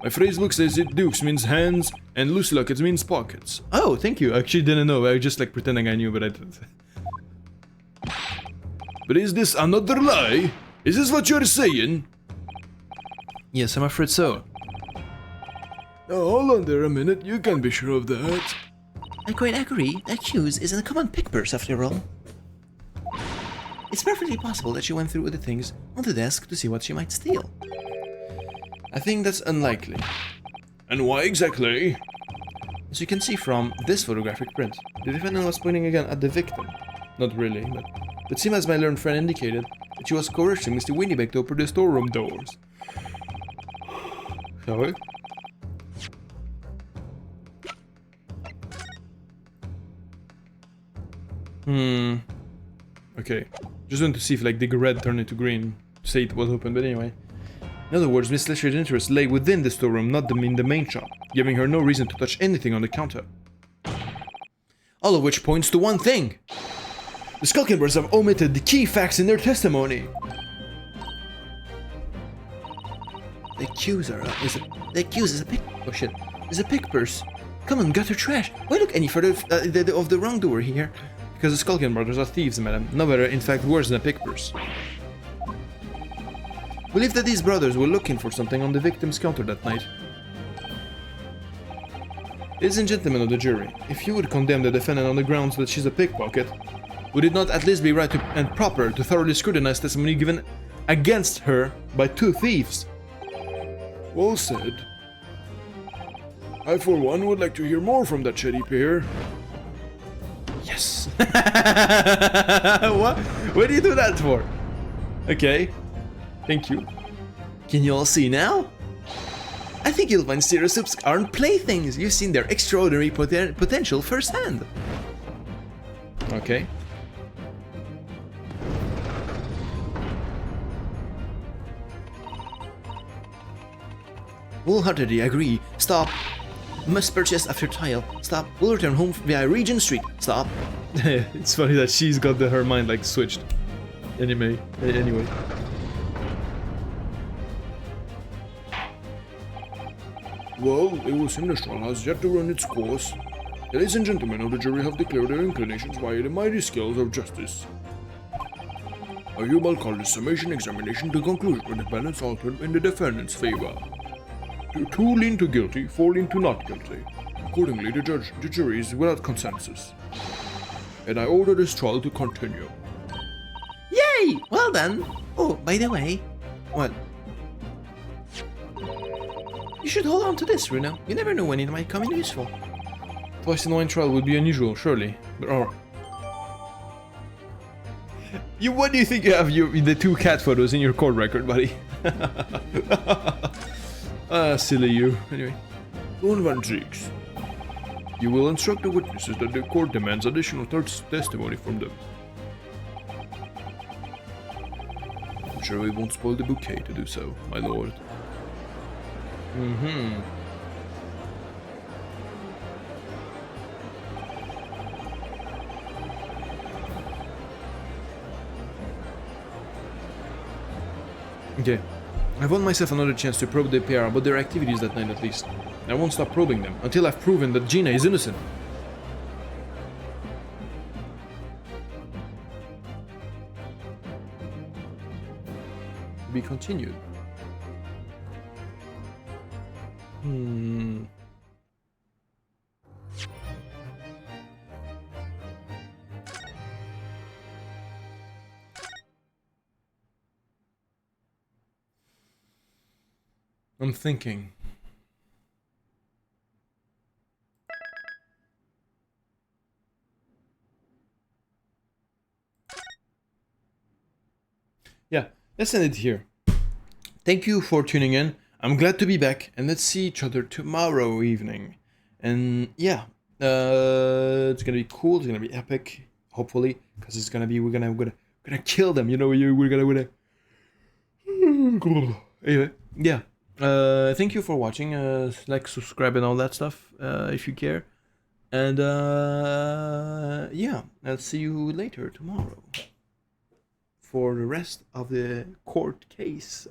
My phrasebook says it dukes means hands and Lucy lockets means pockets. Oh, thank you. I actually didn't know. I was just like pretending I knew, but I didn't. But is this another lie? Is this what you're saying? Yes, I'm afraid so. Now hold on there a minute, you can be sure of that. I quite agree. That Hughes isn't a common pick purse after all. It's perfectly possible that she went through the things on the desk to see what she might steal. I think that's unlikely. And why exactly? As you can see from this photographic print, the defendant was pointing again at the victim. Not really, but it seemed as my learned friend indicated that she was coercing Mr. Winnipeg to open the storeroom doors. Shall we? Okay. Just want to see if like the red turned into green. Say it was open, but anyway. In other words, Miss Lester's interest lay within the storeroom, not in the main shop, giving her no reason to touch anything on the counter. All of which points to one thing. The Skulkin brothers have omitted the key facts in their testimony. The accuser is a pick. Oh shit! Is a pick purse. Come on, gutter trash. Why look any further of the wrongdoer here? Because the Skulkin brothers are thieves, madam. No better, in fact, worse than a pick purse. Believe that these brothers were looking for something on the victim's counter that night. Ladies and gentlemen of the jury, if you would condemn the defendant on the grounds that she's a pickpocket, would it not at least be right and proper to thoroughly scrutinize testimony given against her by two thieves? Well said. I for one would like to hear more from that shady pair. Yes! What do you do that for? Okay. Thank you. Can you all see now? I think you'll find stereosoups aren't playthings. You've seen their extraordinary potential firsthand. Okay. Wholeheartedly agree. Stop. Must purchase after trial. Stop. Will return home via Regent Street. Stop. It's funny that she's got her mind like switched. Anyway. Well, the Wilson trial has yet to run its course. Ladies and gentlemen of the jury have declared their inclinations via the mighty scales of justice. I hereby call the summation examination to conclusion with the balance altered in the defendant's favor. 2 lean to guilty, 4 lean to not guilty. Accordingly, the jury is without consensus. And I order this trial to continue. Yay! Well done. Oh, by the way. What? You should hold on to this, Bruno. You never know when it might come in useful. Twice in one trial would be unusual, surely. But alright. What do you think you have the 2 cat photos in your court record, buddy? Silly you. Anyway. Don Van Zieks. You will instruct the witnesses that the court demands additional testimony from them. I'm sure we won't spoil the bouquet to do so, my lord. Okay. I've won myself another chance to probe the PR about their activities that night at least. I won't stop probing them until I've proven that Gina is innocent. To be continued. I'm thinking. Yeah, let's end it here. Thank you for tuning in. I'm glad to be back, and let's see each other tomorrow evening. And yeah, it's gonna be cool. It's gonna be epic, hopefully, because it's gonna be we're gonna kill them. You know, we're gonna. Anyway, yeah. Thank you for watching. Like, subscribe, and all that stuff. If you care. And yeah, I'll see you later tomorrow for the rest of the court case.